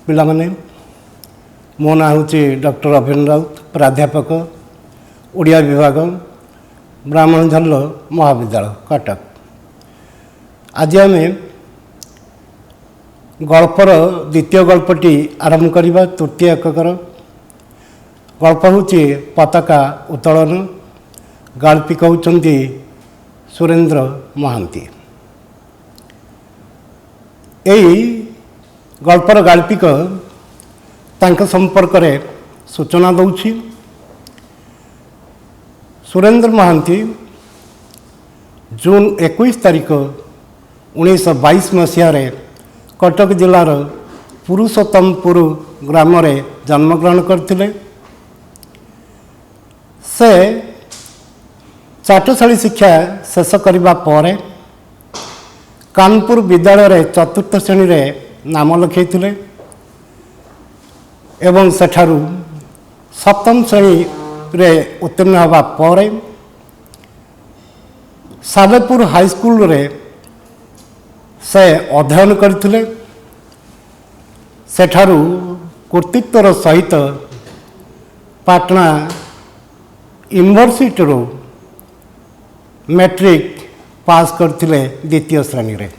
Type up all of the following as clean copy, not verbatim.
पिलामाने मो ना हूँ डॉक्टर अभिन राउत प्राध्यापक ओडिया विभाग ब्राह्मण झल्ल महाविद्यालय कटक। आज आम गल्पर द्वितीय गल्पटी आरंभ करवा तृतीय एककर गल्प हूँ पताका उत्तोलन गाल्पिक होती सुरेंद्र महांती। यही गल्पर गाल्पिक तांक संपर्क में सूचना दौछि। सुरेंद्र महांती जून 21 तारीख 1922 मसीह कटक जिलार पुरुषोत्तमपुर ग्राम जन्मग्रहण करथिले। से चाटशाली शिक्षा शेष करने पर कानपुर विद्यालय चतुर्थ श्रेणी रे नाम लिखैथिले एवं सेठारु सप्तम श्रेणी रे उत्तीर्ण होगा पर सालेपुर हाईस्कूल रे से अध्ययन करथिले। सेठारु कृतित्वर सहित पाटना यूनिवर्सिटी रो मैट्रिक पास करथिले द्वितीय श्रेणी रे।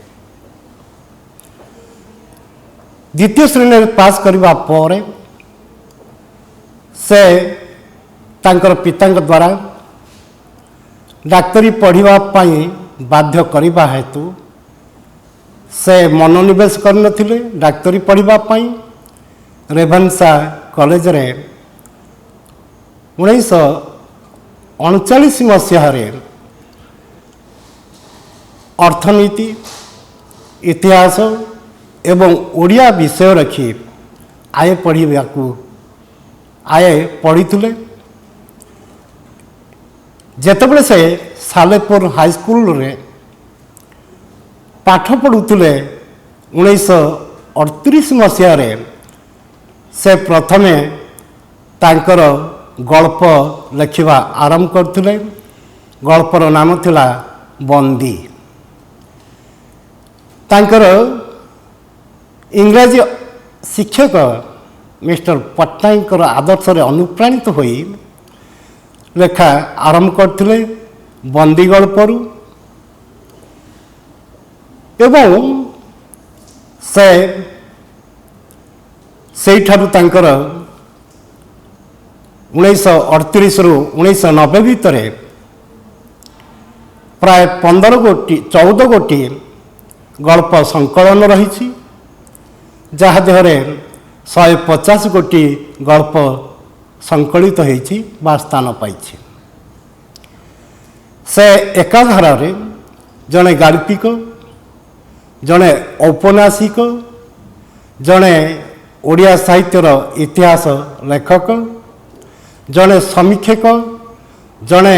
द्वितीय श्रेणी रे पास करबा पर से तांकर पितांक द्वारा डाक्तरी पढ़िबा पई बाध्य करबा हेतु से मनोनिवेश करनथिले। डाक्तरी पढ़िबा पई रेभेन्सा कॉलेज रे 1939 मसीह अर्थनीति इतिहास एवं ओडिया विषय रखी आए पढ़ाको आए पढ़ी। जेतेबेले से सालेपुर हाईस्कूल रे पाठ पढ़ुले 1938 मसीह से प्रथमे तांकर गल्प लिखा आरंभ करथिले। गल्पर नाम थिला बंदी। तांकर इंग्राजी शिक्षक मिस्टर पट्टनायक आदर्श रे अनुप्राणित होई लेखा आरंभ करथिले बंदी गल्परू। एवं से ठारू तांकर 1938 रु 1990 भितर प्राय 14 गोटी गल्प संकलन रही जहा देहरे 150 गोटी गल्प संकलित होती बा स्थान पाई। से एकाधार जड़े गाल्पिक जड़े औपन्यासिक जड़े ओडिया साहित्यर इतिहास लेखक जड़े समीक्षक जड़े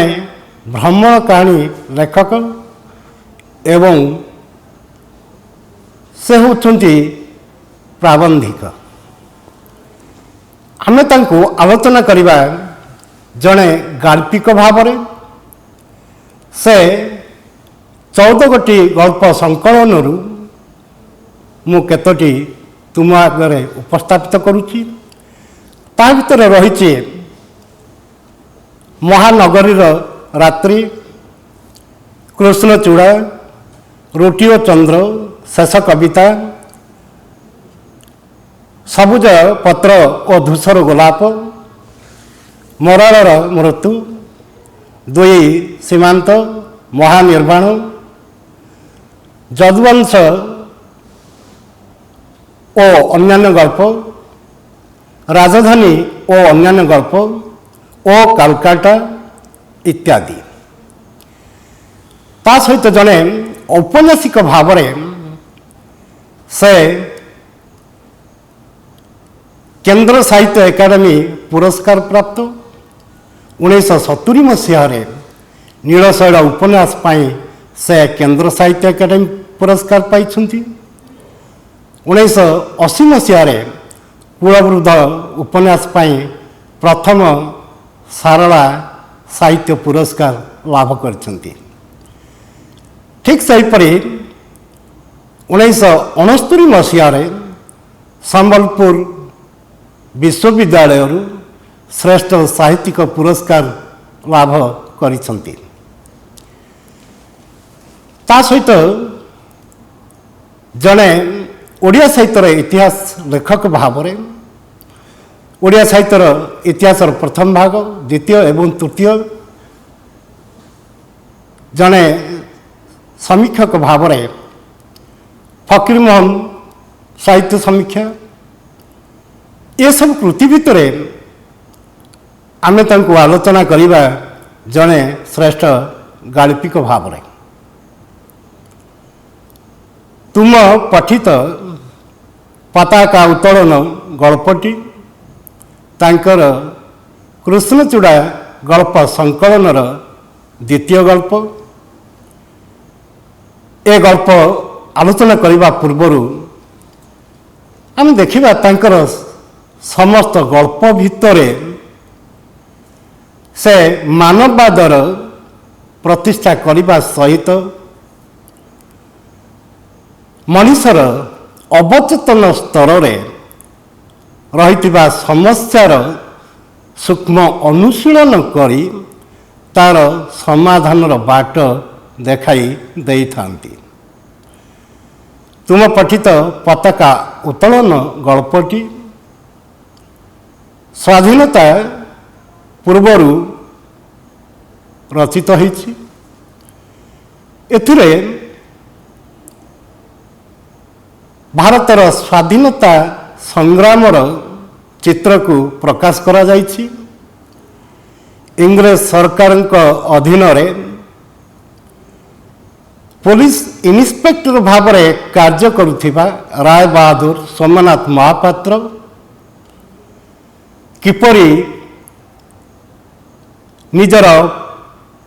भ्रमण कहानी लेखक एवं से होती प्राबंधिक। आमे तांको आलोचना करिबा जड़े गाल्पिक भाव से 14 गोटी गल्प संकलन मु केतोटी तुम आगे उपस्थापित करुच्ची। ता भितर रही महानगरीर रात्रि, कृष्णचूड़ा, रोटी और चंद्र, शेष कविता, सबुज पत्र और धूसर गोलाप, मरार मृत्यु, दुई सीमांत, महानिर्वाण, जदुवंश और अन्यान्य गल्प, राजधानी और अन्यान्य गल्प और कलकाता इत्यादि। ता सहित जड़े औपन्यासिक भाव से केंद्र साहित्य एकाडेमी पुरस्कार प्राप्त 1970 मसीह नीलशैल उपन्यास पाई से केंद्र साहित्य एकाडेमी पुरस्कार पाई। 1980 मसीह कुलवृद्ध उपन्यास पाई प्रथम सारला साहित्य पुरस्कार लाभ करछंती। ठीक सेहीपरि 1969 मसीह ସମ୍ବଲପୁର ବିଶ୍ୱବିଦ୍ୟାଳୟରୁ ଶ୍ରେଷ୍ଠ ସାହିତ୍ୟିକ ପୁରସ୍କାର ଲାଭ କରିଛନ୍ତି। ତା ସହିତ ଜଣେ ଓଡ଼ିଆ ସାହିତ୍ୟର ଇତିହାସ ଲେଖକ ଭାବରେ ଓଡ଼ିଆ ସାହିତ୍ୟର ଇତିହାସର ପ୍ରଥମ ଭାଗ, ଦ୍ୱିତୀୟ ଏବଂ ତୃତୀୟ ଜଣେ ସମୀକ୍ଷକ ଭାବରେ ଫକୀରମୋହନ ସାହିତ୍ୟ ସମୀକ୍ଷା ଏସବୁ କୃତି ଭିତରେ ଆମେ ତାଙ୍କୁ ଆଲୋଚନା କରିବା ଜଣେ ଶ୍ରେଷ୍ଠ ଗାଳ୍ପିକ ଭାବରେ। ତୁମ ପଠିତ ପତାକା ଉତ୍ତୋଳନ ଗଳ୍ପଟି ତାଙ୍କର କୃଷ୍ଣଚୂଡ଼ା ଗଳ୍ପ ସଂକଳନର ଦ୍ୱିତୀୟ ଗଳ୍ପ। ଏ ଗଳ୍ପ ଆଲୋଚନା କରିବା ପୂର୍ବରୁ ଆମେ ଦେଖିବା ତାଙ୍କର ସମସ୍ତ ଗଳ୍ପ ଭିତରେ ସେ ମାନବବାଦର ପ୍ରତିଷ୍ଠା କରିବା ସହିତ ମଣିଷର ଅବଚେତନ ସ୍ତରରେ ରହିଥିବା ସମସ୍ୟାର ସୂକ୍ଷ୍ମ ଅନୁଶୀଳନ କରି ତାର ସମାଧାନର ବାଟ ଦେଖାଇ ଦେଇଥାନ୍ତି। ତୁମ ପଠିତ ପତାକା ଉତ୍ତୋଳନ ଗଳ୍ପଟି ସ୍ୱାଧୀନତା ପୂର୍ବରୁ ରଚିତ ହୋଇଛି। ଏଥିରେ ଭାରତର ସ୍ୱାଧୀନତା ସଂଗ୍ରାମର ଚିତ୍ରକୁ ପ୍ରକାଶ କରାଯାଇଛି। ଇଂରେଜ ସରକାରଙ୍କ ଅଧୀନରେ ପୋଲିସ ଇନ୍ସପେକ୍ଟର ଭାବରେ କାର୍ଯ୍ୟ କରୁଥିବା ରାୟ ବାହାଦୁର ସୋମନାଥ ମହାପାତ୍ର କିପରି ନିଜର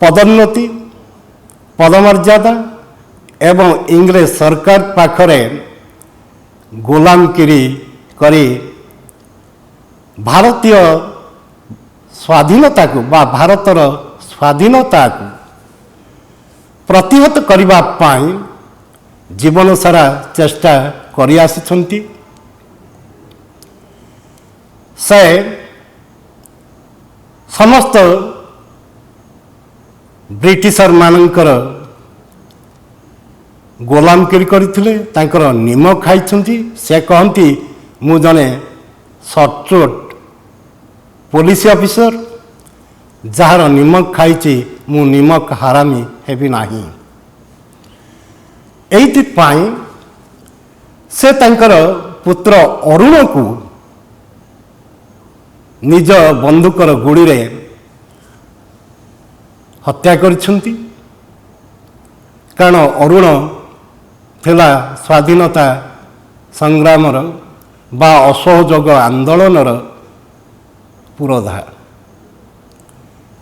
ପଦୋନ୍ନତି, ପଦମର୍ଯ୍ୟାଦା ଏବଂ ଇଂରେଜ ସରକାର ପାଖରେ ଗୋଲାମଗିରି କରି ଭାରତୀୟ ସ୍ୱାଧୀନତାକୁ ବା ଭାରତର ସ୍ୱାଧୀନତାକୁ ପ୍ରତିହତ କରିବା ପାଇଁ ଜୀବନ ସାରା ଚେଷ୍ଟା କରିଆସିଛନ୍ତି। ସେ ସମସ୍ତ ବ୍ରିଟିଶର ମାନଙ୍କର ଗୋଲାମଗିରି କରିଥିଲେ, ତାଙ୍କର ନିମ ଖାଇଛନ୍ତି। ସେ କହନ୍ତି ମୁଁ ଜଣେ ସଚ୍ଚୋଟ ପୋଲିସ ଅଫିସର, ଯାହାର ନିମକ ଖାଇଛି ମୁଁ ନିମକ ହାରାମି ହେବି ନାହିଁ। ଏଇଥିପାଇଁ ସେ ତାଙ୍କର ପୁତ୍ର ଅରୁଣକୁ ନିଜ ବନ୍ଧୁକର ଗୁଳିରେ ହତ୍ୟା କରିଛନ୍ତି। କାରଣ ଅରୁଣ ଥିଲା ସ୍ୱାଧୀନତା ସଂଗ୍ରାମର ବା ଅସହଯୋଗ ଆନ୍ଦୋଳନର ପୁରୋଧା।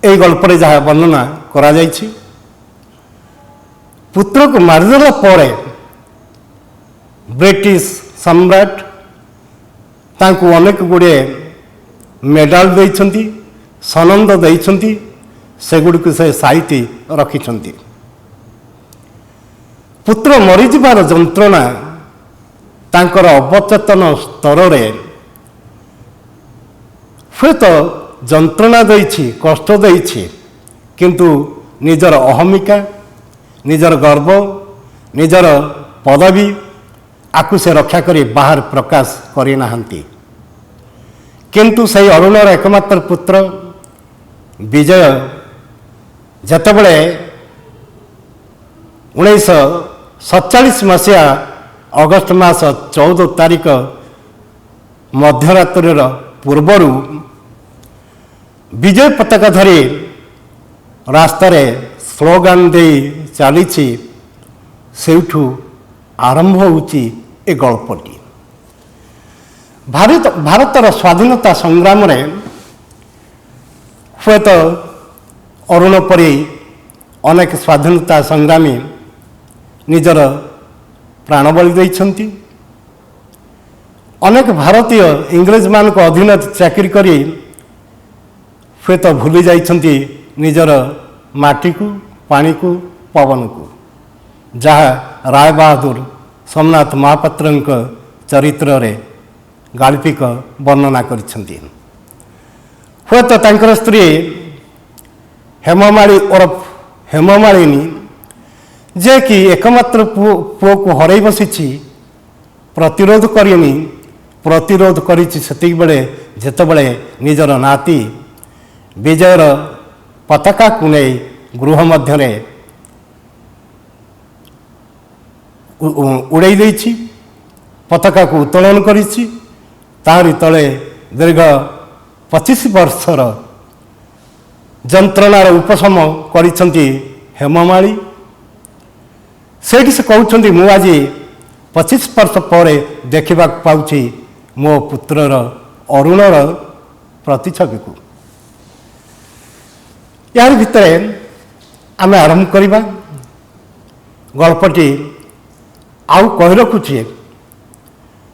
ଏହି ଗଳ୍ପରେ ଯାହା ବର୍ଣ୍ଣନା କରାଯାଇଛି, ପୁତ୍ରକୁ ମାରିଦେଲା ପରେ ବ୍ରିଟିଶ ସମ୍ରାଟ ତାଙ୍କୁ ଅନେକ ଗୁଡ଼ିଏ ମେଡାଲ ଦେଇଛନ୍ତି, ସନନ୍ଦ ଦେଇଛନ୍ତି, ସେଗୁଡ଼ିକୁ ସେ ସାଇତି ରଖିଛନ୍ତି। ପୁତ୍ର ମରିଯିବାର ଯନ୍ତ୍ରଣା ତାଙ୍କର ଅବଚେତନ ସ୍ତରରେ ହୁଏତ ଯନ୍ତ୍ରଣା ଦେଇଛି, କଷ୍ଟ ଦେଇଛି, କିନ୍ତୁ ନିଜର ଅହମିକା, ନିଜର ଗର୍ବ, ନିଜର ପଦବୀ ଆକୁ ସେ ରକ୍ଷା କରି ବାହାର ପ୍ରକାଶ କରିନାହାନ୍ତି। କିନ୍ତୁ ସେହି ଅରୁଣର ଏକମାତ୍ର ପୁତ୍ର ବିଜୟ ଯେତେବେଳେ 1947 ମସିହା ଅଗଷ୍ଟ ମାସ 14 ତାରିଖ ମଧ୍ୟରାତ୍ରିର ପୂର୍ବରୁ ବିଜୟ ପତାକା ଧରି ରାସ୍ତାରେ ସ୍ଲୋଗାନ ଦେଇ ଚାଲିଛି, ସେଇଠୁ ଆରମ୍ଭ ହେଉଛି ଏ ଗଳ୍ପଟି। ଭାରତର ସ୍ୱାଧୀନତା ସଂଗ୍ରାମରେ ହୁଏତ ଅରୁଣ ପରି ଅନେକ ସ୍ୱାଧୀନତା ସଂଗ୍ରାମୀ ନିଜର ପ୍ରାଣବଳି ଦେଇଛନ୍ତି। ଅନେକ ଭାରତୀୟ ଇଂରେଜମାନଙ୍କ ଅଧୀନରେ ଚାକିରି କରି ହୁଏତ ଭୁଲି ଯାଇଛନ୍ତି ନିଜର ମାଟିକୁ, ପାଣିକୁ, ପବନକୁ, ଯାହା ରାୟ ବାହାଦୁର ସୋମନାଥ ମହାପାତ୍ରଙ୍କ ଚରିତ୍ରରେ ଗାଳ୍ପିକ ବର୍ଣ୍ଣନା କରିଛନ୍ତି। ହୁଏତ ତାଙ୍କର ସ୍ତ୍ରୀ ହେମମାଳି ଓରଫ ହେମମାଳିନୀ, ଯେ କି ଏକମାତ୍ର ପୁଅକୁ ହରାଇ ବସିଛି, ପ୍ରତିରୋଧ କରିଛି ସେତିକିବେଳେ ଯେତେବେଳେ ନିଜର ନାତି ବିଜୟର ପତାକାକୁ ନେଇ ଗୃହ ମଧ୍ୟରେ ଉଡ଼େଇ ଦେଇଛି, ପତାକାକୁ ଉତ୍ତୋଳନ କରିଛି। ତାହାରି ତଳେ ଦୀର୍ଘ 25 ବର୍ଷର ଯନ୍ତ୍ରଣାର ଉପଶମ କରିଛନ୍ତି ହେମମାଳି। ସେଇଠି ସେ କହୁଛନ୍ତି, ମୁଁ ଆଜି 25 ବର୍ଷ ପରେ ଦେଖିବାକୁ ପାଉଛି ମୋ ପୁତ୍ରର ଅରୁଣର ପ୍ରତିଛବିକୁ। ଏହାର ଭିତରେ ଆମେ ଆରମ୍ଭ କରିବା। ଗଳ୍ପଟି ଆଉ କହି ରଖୁଛି,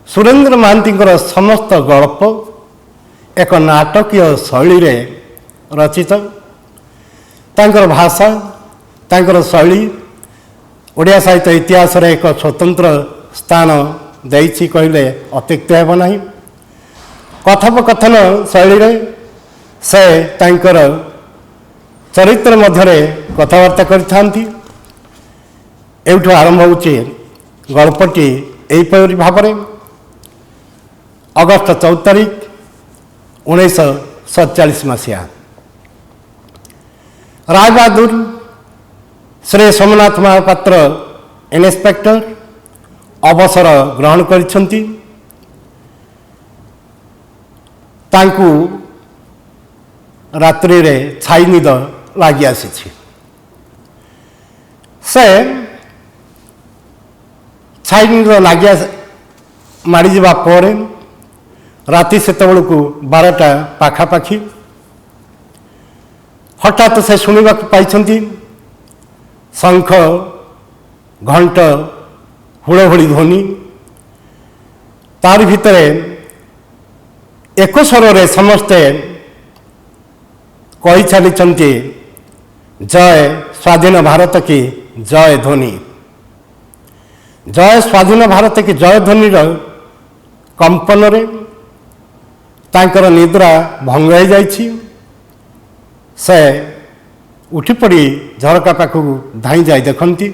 ସୁରେନ୍ଦ୍ର ମହାନ୍ତିଙ୍କର ସମସ୍ତ ଗଳ୍ପ ଏକ ନାଟକୀୟ ଶୈଳୀରେ ରଚିତ। ତାଙ୍କର ଭାଷା, ତାଙ୍କର ଶୈଳୀ ଓଡ଼ିଆ ସାହିତ୍ୟ ଇତିହାସରେ ଏକ ସ୍ୱତନ୍ତ୍ର ସ୍ଥାନ ଦେଇଛି କହିଲେ ଅତ୍ୟୁକ୍ତି ହେବ ନାହିଁ। କଥୋପକଥନ ଶୈଳୀରେ ସେ ତାଙ୍କର ଚରିତ୍ର ମଧ୍ୟରେ କଥାବାର୍ତ୍ତା କରିଥାନ୍ତି। ଏଇଠୁ ଆରମ୍ଭ ହେଉଛି ଗଳ୍ପଟି ଏହିପରି ଭାବରେ। ଅଗଷ୍ଟ 14 ତାରିଖ 1947 ମସିହା। ରାୟବାହାଦୁର ଶ୍ରୀ ସୋମନାଥ ମହାପାତ୍ର ଇନ୍ସପେକ୍ଟର ଅବସର ଗ୍ରହଣ କରିଛନ୍ତି। ତାଙ୍କୁ ରାତ୍ରିରେ ଛାଇ ନିଦ ଲାଗି ଆସିଛି। ସେ ଛାଇ ନିଦ ମାଡ଼ିଯିବା ପରେ ରାତି ସେତେବେଳକୁ 12ଟା ପାଖାପାଖି ହଠାତ୍ ସେ ଶୁଣିବାକୁ ପାଇଛନ୍ତି ଶଙ୍ଖ, ଘଣ୍ଟ, ହୁଳହୁଳି ଧ୍ୱନି। ତାରି ଭିତରେ ଏକ ସ୍ୱରରେ ସମସ୍ତେ କହି ଚାଲିଛନ୍ତି, ଜୟ ସ୍ୱାଧୀନ ଭାରତ କି ଜୟ ଧ୍ୱନି। ଜୟ ସ୍ୱାଧୀନ ଭାରତ କି ଜୟ ଧ୍ୱନିର କମ୍ପନରେ ତାଙ୍କର ନିଦ୍ରା ଭଙ୍ଗ ହୋଇଯାଇଛି। ସେ ଉଠିପଡ଼ି ଝରକା ପାଖକୁ ଧାଇଁ ଯାଇ ଦେଖନ୍ତି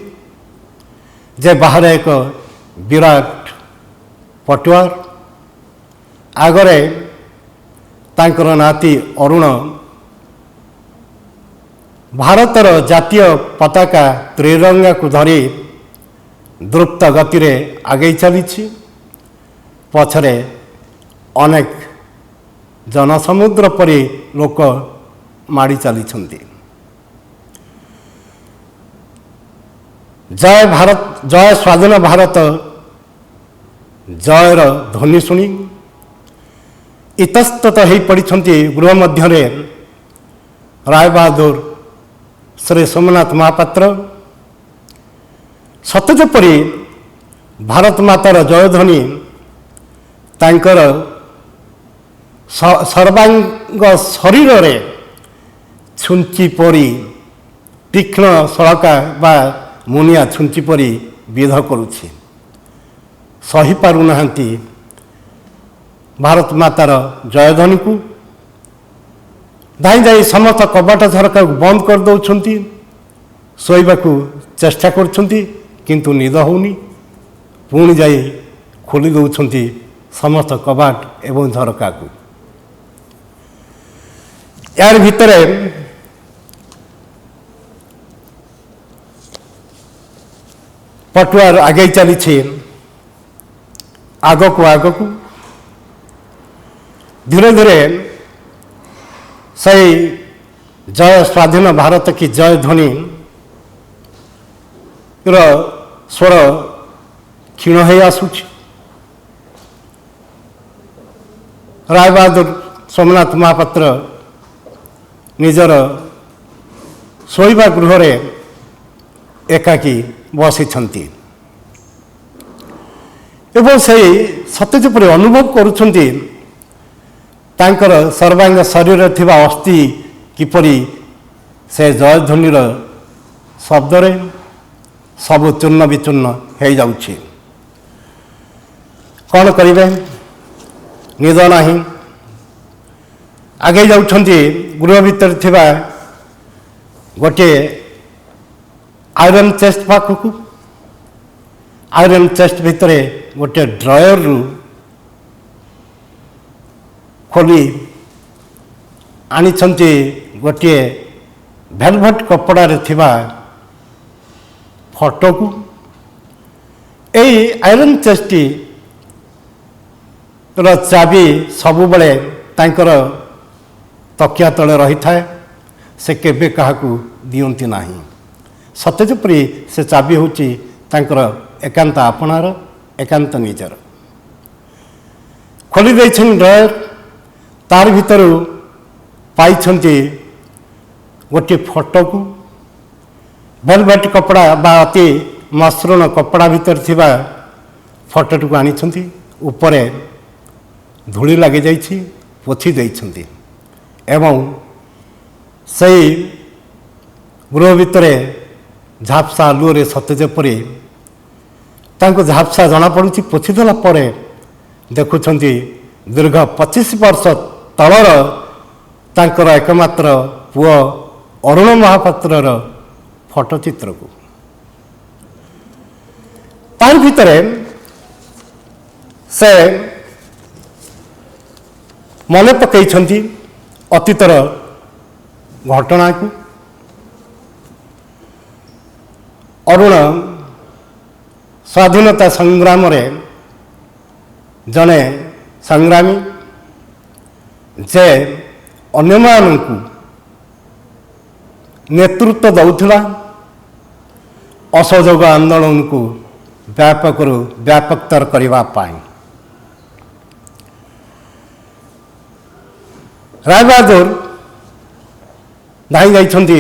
ଯେ ବାହାରେ ଏକ ବିରାଟ ପଟୁଆର, ଆଗରେ ତାଙ୍କର ନାତି ଅରୁଣ ଭାରତର ଜାତୀୟ ପତାକା ତ୍ରିରଙ୍ଗାକୁ ଧରି ଦ୍ରୁତ ଗତିରେ ଆଗେଇ ଚାଲିଛି। ପଛରେ ଅନେକ ଜନସମୁଦ୍ର ପରି ଲୋକ ମାଡ଼ି ଚାଲିଛନ୍ତି। ଜୟ ଭାରତ, ଜୟ ସ୍ୱାଧୀନ ଭାରତ ଜୟର ଧ୍ୱନି ଶୁଣି ଇତସ୍ତତ ହୋଇପଡ଼ିଛନ୍ତି ଗୃହ ମଧ୍ୟରେ ରାୟବାହାଦୁର ଶ୍ରୀ ସୋମନାଥ ମହାପାତ୍ର। ସତ ଯେପରି ଭାରତ ମାତାର ଜୟଧ୍ୱନି ତାଙ୍କର ସର୍ବାଙ୍ଗ ଶରୀରରେ ଛୁଞ୍ଚି ପରି ତୀକ୍ଷ୍ଣ ସଳକା ବା ମୁନିଆ ଛୁଞ୍ଚି ପରି ବିଧ କରୁଛି। ସହିପାରୁନାହାନ୍ତି ଭାରତ ମାତାର ଜୟଧ୍ୱନିକୁ। ଧାଇଁ ଯାଇ ସମସ୍ତ କବାଟ ଝରକାକୁ ବନ୍ଦ କରିଦେଉଛନ୍ତି। ଶୋଇବାକୁ ଚେଷ୍ଟା କରୁଛନ୍ତି କିନ୍ତୁ ନିଦ ହେଉନି। ପୁଣି ଯାଇ ଖୋଲି ଦେଉଛନ୍ତି ସମସ୍ତ କବାଟ ଏବଂ ଝରକାକୁ। ଏହାର ଭିତରେ ପଟୁଆର ଆଗେଇ ଚାଲିଛି ଆଗକୁ ଆଗକୁ। ଧୀରେ ଧୀରେ ସେହି ଜୟ ସ୍ୱାଧୀନ ଭାରତ କି ଜୟ ଧ୍ୱନିର ସ୍ୱର କ୍ଷୀଣ ହୋଇ ଆସୁଛି। ରାୟବାହାଦୁର ସୋମନାଥ ମହାପାତ୍ର ନିଜର ଶୋଇବା ଗୃହରେ ଏକାକୀ ବସିଛନ୍ତି ଏବଂ ସେହି ସତେ ଯେପରି ଅନୁଭବ କରୁଛନ୍ତି ତାଙ୍କର ସର୍ବାଙ୍ଗ ଶରୀରରେ ଥିବା ଅସ୍ଥି କିପରି ସେ ଜୟଧ୍ୱନିର ଶବ୍ଦରେ ସବୁ ଚୂର୍ଣ୍ଣ ବିଚୂର୍ଣ୍ଣ ହୋଇଯାଉଛି। କ'ଣ କରିବେ? ନିଦ ନାହିଁ। ଆଗେଇ ଯାଉଛନ୍ତି ଗୃହ ଭିତରେ ଥିବା ଗୋଟିଏ ଆଇରନ୍ ଚେଷ୍ଟ ପାଖକୁ। ଆଇରନ୍ ଚେଷ୍ଟ ଭିତରେ ଗୋଟିଏ ଡ୍ରୟରରୁ ଖୋଲି ଆଣିଛନ୍ତି ଗୋଟିଏ ଭେଲଭେଟ୍ କପଡ଼ାରେ ଥିବା ଫଟୋକୁ। ଏହି ଆଇରନ୍ ଚେଷ୍ଟଟିର ଚାବି ସବୁବେଳେ ତାଙ୍କର ତକିଆ ତଳେ ରହିଥାଏ। ସେ କେବେ କାହାକୁ ଦିଅନ୍ତି ନାହିଁ। ସତେ ଯେପରି ସେ ଚାବି ହେଉଛି ତାଙ୍କର ଏକାନ୍ତ ଆପଣାର, ଏକାନ୍ତ ନିଜର। ଖୋଲି ଦେଇଛନ୍ତି ଡ୍ରୟର। ତାର ଭିତରୁ ପାଇଛନ୍ତି ଗୋଟିଏ ଫଟୋକୁ। ଭେଲଭେଟ୍ କପଡ଼ା ବା ଅତି ମସୃଣ କପଡ଼ା ଭିତରେ ଥିବା ଫଟୋଟିକୁ ଆଣିଛନ୍ତି। ଉପରେ ଧୂଳି ଲାଗିଯାଇଛି, ପୋଛି ଦେଇଛନ୍ତି ଏବଂ ସେହି ଗୃହ ଭିତରେ ଝାପ୍ସା ଆଲୁଅରେ ସତେ ଯେପରି ତାଙ୍କୁ ଝାପ୍ସା ଜଣାପଡ଼ୁଛି। ପୋଛିଦେଲା ପରେ ଦେଖୁଛନ୍ତି ଦୀର୍ଘ 25 ବର୍ଷ ତଳର ତାଙ୍କର ଏକମାତ୍ର ପୁଅ ଅରୁଣ ମହାପାତ୍ରର ଫଟୋ ଚିତ୍ରକୁ। ତାର ଭିତରେ ସେ ମନେ ପକାଇଛନ୍ତି ଅତୀତର ଘଟଣାକୁ। ଅରୁଣ ସ୍ୱାଧୀନତା ସଂଗ୍ରାମରେ ଜଣେ ସଂଗ୍ରାମୀ, ଯେ ଅନ୍ୟମାନଙ୍କୁ ନେତୃତ୍ୱ ଦେଉଥିଲା ଅସହଯୋଗ ଆନ୍ଦୋଳନକୁ ବ୍ୟାପକରୁ ବ୍ୟାପକତର କରିବା ପାଇଁ। ରାୟବାହାଦୁର ଧାଇଁ ଯାଇଛନ୍ତି।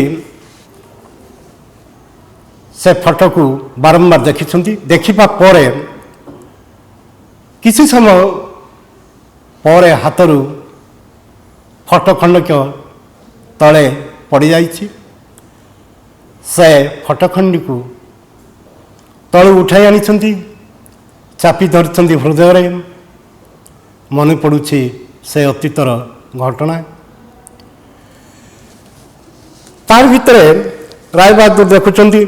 ସେ ଫଟୋକୁ ବାରମ୍ବାର ଦେଖିଛନ୍ତି। ଦେଖିବା ପରେ କିଛି ସମୟ ପରେ ହାତରୁ ଫଟୋ ଖଣ୍ଡକ ତଳେ ପଡ଼ିଯାଇଛି। ସେ ଫଟୋ ଖଣ୍ଡିକୁ ତଳୁ ଉଠାଇ ଆଣିଛନ୍ତି, ଚାପି ଧରିଛନ୍ତି ହୃଦୟରେ। ମନେ ପଡ଼ୁଛି ସେ ଅତୀତର ଘଟଣା। ତାର ଭିତରେ ରାୟବାହାଦୁର ଦେଖୁଛନ୍ତି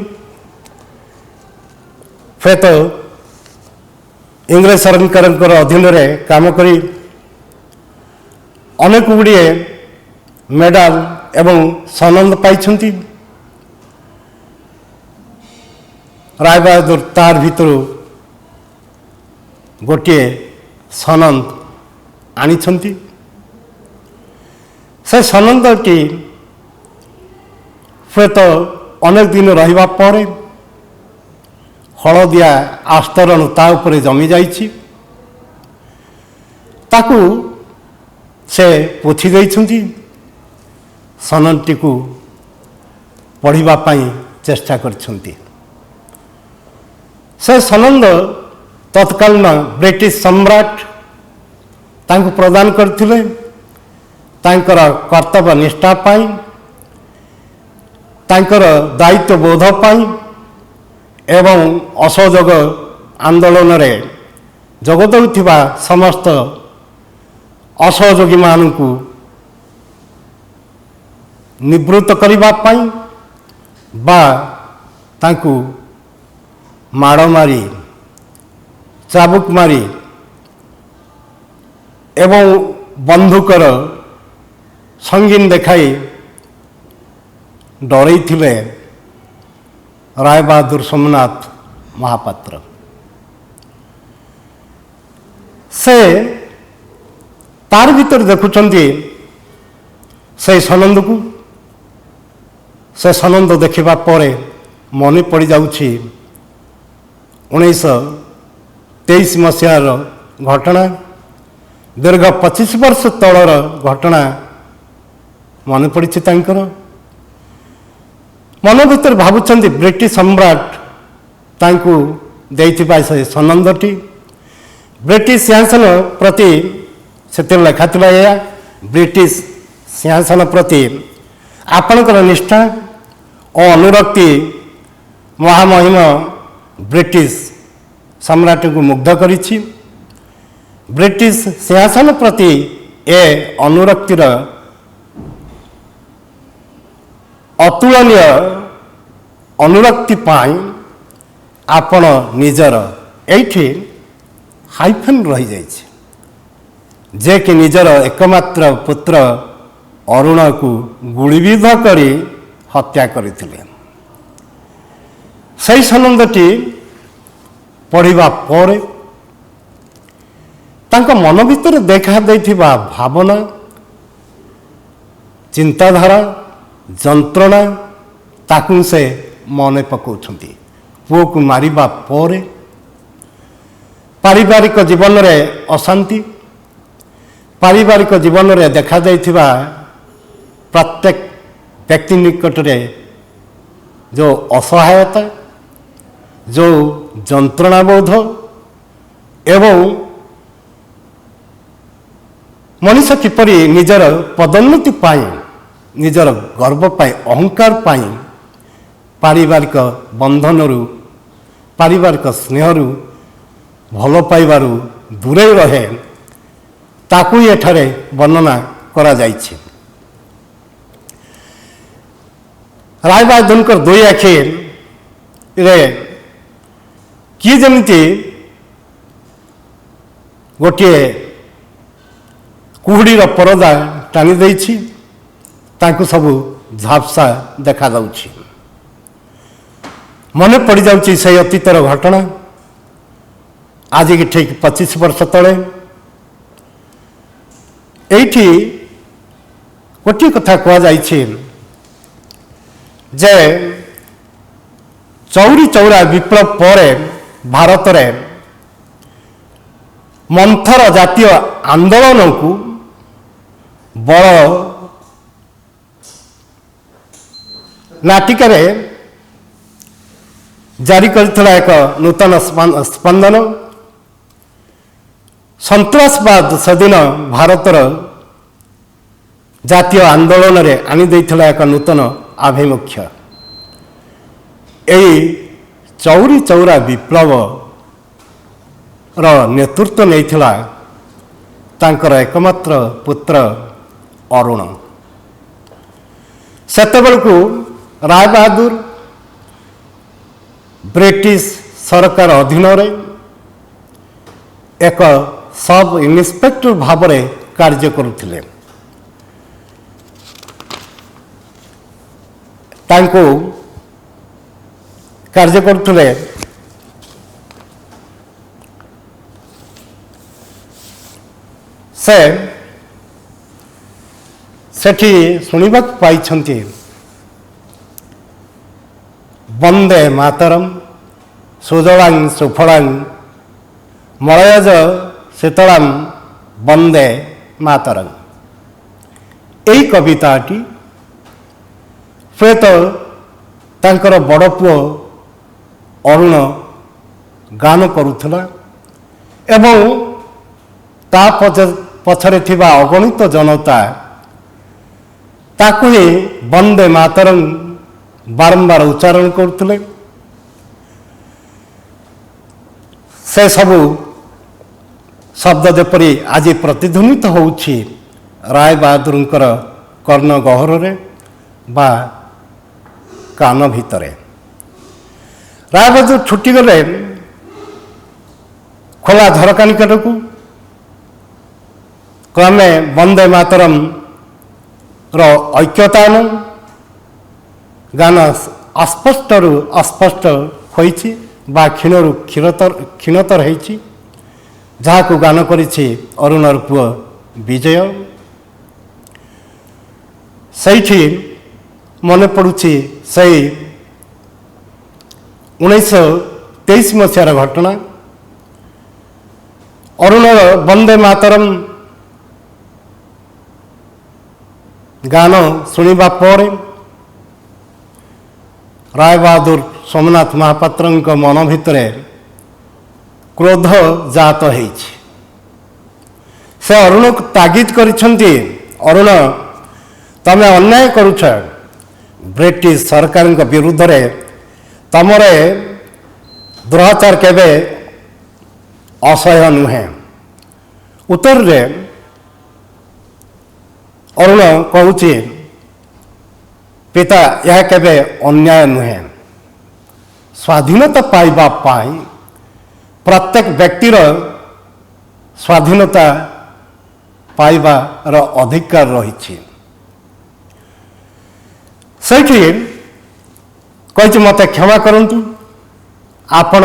ହୁଏତ ଇଂରେଜ ସରକାରଙ୍କର ଅଧୀନରେ କାମ କରି ଅନେକ ଗୁଡ଼ିଏ ମେଡାଲ ଏବଂ ସନନ୍ଦ ପାଇଛନ୍ତି। ରାୟବାହାଦୁର ତାର ଭିତରୁ ଗୋଟିଏ ସନନ୍ଦ ଆଣିଛନ୍ତି। ସେ ସନନ୍ଦଟି ହୁଏତ ଅନେକ ଦିନ ରହିବା ପରେ ହଳଦିଆ ଆସ୍ତରଣ ତା ଉପରେ ଜମି ଯାଇଛି। ତାକୁ ସେ ପୋଛି ଦେଇଛନ୍ତି। ସନନ୍ଦଟିକୁ ପଢ଼ିବା ପାଇଁ ଚେଷ୍ଟା କରିଛନ୍ତି। ସେ ସନନ୍ଦ ତତ୍କାଳୀନ ବ୍ରିଟିଶ ସମ୍ରାଟ ତାଙ୍କୁ ପ୍ରଦାନ କରିଥିଲେ ତାଙ୍କର କର୍ତ୍ତବ୍ୟ ନିଷ୍ଠା ପାଇଁ, ତାଙ୍କର ଦାୟିତ୍ୱବୋଧ ପାଇଁ ଏବଂ ଅସହଯୋଗ ଆନ୍ଦୋଳନରେ ଯୋଗ ଦେଉଥିବା ସମସ୍ତ ଅସହଯୋଗୀମାନଙ୍କୁ ନିବୃତ୍ତ କରିବା ପାଇଁ ବା ତାଙ୍କୁ ମାଡ଼ ମାରି, ଚାବୁକ ମାରି ଏବଂ ବନ୍ଧୁକର ସଙ୍ଗୀନ ଦେଖାଇ ଡରେଇଥିଲେ ରାୟବାହାଦୁର ସୋମନାଥ ମହାପାତ୍ର। ସେ ତାର ଭିତରେ ଦେଖୁଛନ୍ତି ସେହି ସନନ୍ଦକୁ। ସେ ସନନ୍ଦ ଦେଖିବା ପରେ ମନେ ପଡ଼ିଯାଉଛି 1923 ମସିହାର ଘଟଣା। ଦୀର୍ଘ 25 ବର୍ଷ ତଳର ଘଟଣା ମନେ ପଡ଼ିଛି ତାଙ୍କର। ମନ ଭିତରେ ଭାବୁଛନ୍ତି ବ୍ରିଟିଶ ସମ୍ରାଟ ତାଙ୍କୁ ଦେଇଥିବା ସେ ସନନ୍ଦଟି ବ୍ରିଟିଶ ସିଂହାସନ ପ୍ରତି, ସେଥିରେ ଲେଖାଥିଲା ଏହା, ବ୍ରିଟିଶ ସିଂହାସନ ପ୍ରତି ଆପଣଙ୍କର ନିଷ୍ଠା ଓ ଅନୁରକ୍ତି ମହାମହିମ ବ୍ରିଟିଶ ସମ୍ରାଟଙ୍କୁ ମୁଗ୍ଧ କରିଛି। ब्रिटिश सिंहासन प्रति ए अनुरक्तिर अतुलनीय अनुरक्ति पाई आपण निजर एठी हाइफेन रही जाइए जे कि निजर एकमात्र पुत्र अरुण को गुलिबिध करी हत्या करथिले। सही सनंदटी पढ़िबा पर तांको मन भितर देखा देथिबा भावना चिंताधारा जंत्रणा ताकू से मने पकाउछंती। पुओ को मारिबा पर पारिवारिक जीवन रे अशांति पारिवारिक जीवन रे देखा जाइथिबा प्रत्येक व्यक्ति निकट रे जो असहायता जो जंत्रणा बोध एवं मनुष्य किपरि निजर पदोन्नति पाई निजर गर्व पाई अहंकार पाई पारिवारिक बंधन पारिवारिक स्नेह भल पाइबारु दूरे रहे ताकू एठारे वर्णना करा जाइछि। राय बहादुर दुई आखि रे किए जमिति गोटे कुहुड़ीर परदा टाणी देछि तांकु सबु झापसा देखा जाउछि। मने पड़ी जाउछि से अतीतर घटना आज की ठीक 25 वर्ष तले एठी गोटे कथा कह जाइछि जे चौरी चौरा विप्लव पर भारत रे मंथर जातीय आंदोलन को बड़ नाटिका जारी करथिला एक नूतन स्पंदन संतरासवाद सेदिन भारतर जातीय आंदोलन रे आनी देथिला एक नूतन आभिमुख्य। यही चौरी चौरा विप्लव रो नेतृत्व नैथिला तांकर एकमात्र पुत्र अरुण। सेतेबेलकु राय बहादुर ब्रिटिश सरकार अधीन एक सब इन्स्पेक्टर भाव में कार्य करुथिले। तांको कार्य करुथिले से सेठी सुनिबाक पाइछंती वंदे मातरम सुजलां सुफलां मलयज शीतलां वंदे मातरम। यही कविताटी हुएत तांकर बड़ पुओ अरुण गान करुथला एवं ता पछरे थिबा अगणित जनता ताकू ही वंदे मातरम बारंबार उच्चारण करते। से सबू शब्द जेपरी आज प्रतिध्वनित होउछि राय बहादुर कर्ण गहर बा कान भितरे। राय बहादुर छुट्टी गले खोला झरका निकट को क्रमे वंदे मातरम रो ऐक्यतान गान अस्पष्ट रु अस्पष्ट होइछि बा क्षीणरु क्षीणतर होइछि जहाँ को गान करिछि अरुणर पुओ विजय। सही मन पड़ुछि से 1923 मसीहार घटना। अरुणर वंदे मातरम गान शुणिबा पर राय बहादुर सोमनाथ महापात्र मन भितर क्रोध जात होइछि। से अरुण को तागिद करिछंती अरुण तमे अन्याय करुछ ब्रिटिश सरकार विरुद्ध रे तमरे दुराचार केबे असह्य नुहे उत्तर अरुण कहूँ पिता यह केबे अन्याय नुहे स्वाधीनता पाइबा पाई प्रत्येक व्यक्तिर स्वाधीनता पाइबार अधिकार रही से मत क्षमा करंतु आपण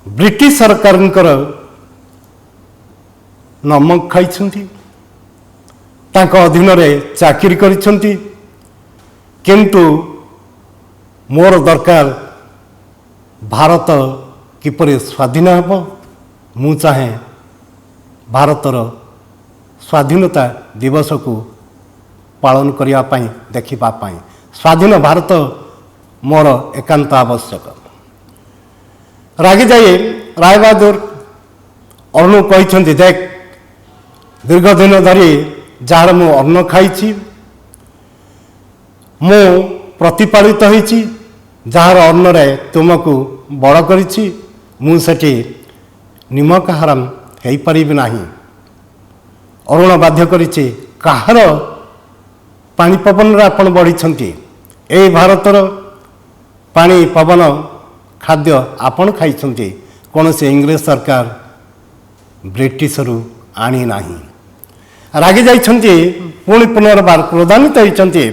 ब्रिटिश सरकार नमक खाई अधीन चाकरी करिसेंती किंतु मोर दरकार भारत किपरि स्वाधीन हेब मु चाहे भारतर स्वाधीनता दिवस को पालन करने देखा स्वाधीन भारत मोर एकांत आवश्यक रागी जाई रायबहादुर अरुण कहते देख दीर्घ दिन धरी जार मु अन्न खाई मु प्रतिपालित होईची जार अन्न रे तुमको बड़ करिछि मुसेठी निमक हराम हो पारि नाही अरुण बाध्य करिछि काहर पानी पवन रे आपण बढ़ी ए भारतर पानी पवन खाद्य आपण खाई कौन से इंग्रेज सरकार ब्रिटिश रु आनी नाही रागी जाइछन्ति पुणी पुनर्बार क्रोधान्वित होइछन्ति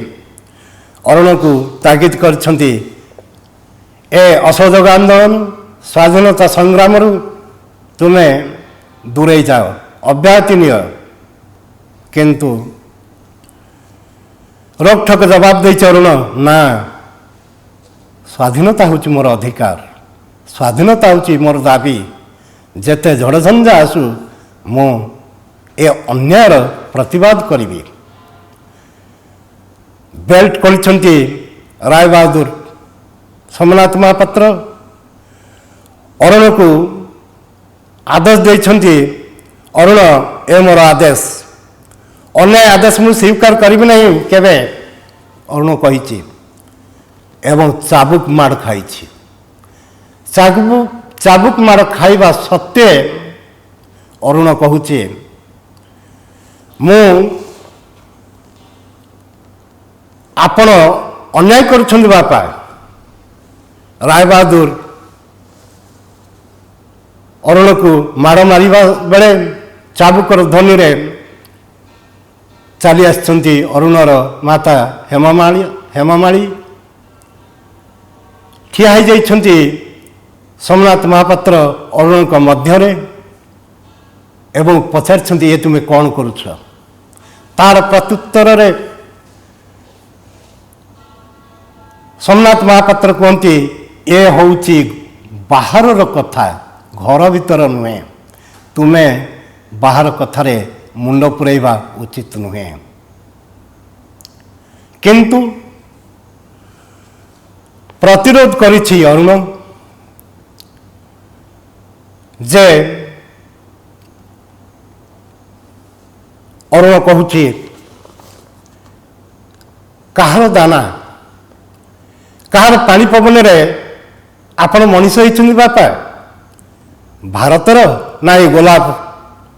अरुण को तागिद करछन्ति ए असहयोग आंदोलन स्वाधीनता संग्राम तुम्हें दूरे जाओ अब्याहति निय किंतु रोकठोक जवाब दे अरुण ना स्वाधीनता हूँ मोर अधिकार स्वाधीनता हूँ मोर दाबी जेते झड़झंझा आसू मु ए अन्यायर प्रतिवाद करी बेल्ट करछन्ति रायबहादुर सोमनाथ महापात्र अरुण को आदेश देछन्ति अरुण ए मोर आदेश अन्याय आदेश मु स्वीकार करी नहीं केबे अरुण कही एवं चाबुक माड़ खाई चाबुक माड़ खाइबा सत्वे अरुण कहूचे मु आपण अन्याय करुछन्ति बापा रायबहादुर अरुण को माड़ मारिबा बेले चाबुकर ध्वनि रे चली आछन्ति अरुणर माता हेमामाली ठिया हो जाइछन्ति सोमनाथ महापात्र अरुण को मध्य एवं पचारछन्ति ये तुम्हें कौन करुछ तार प्रत्युत्तर रे सोमनाथ महापात्र कहती ये होउची बाहर कथा घर भीतर नुहे तुम्हें बाहर कथार मुंड पुरैबा उचित नुहे किंतु प्रतिरोध करिछि अरुण जे अरुण कहूछि कहार दाना कहार पानी पवन रे आपण मनीष होइछन्ति बापा भारतर ना ये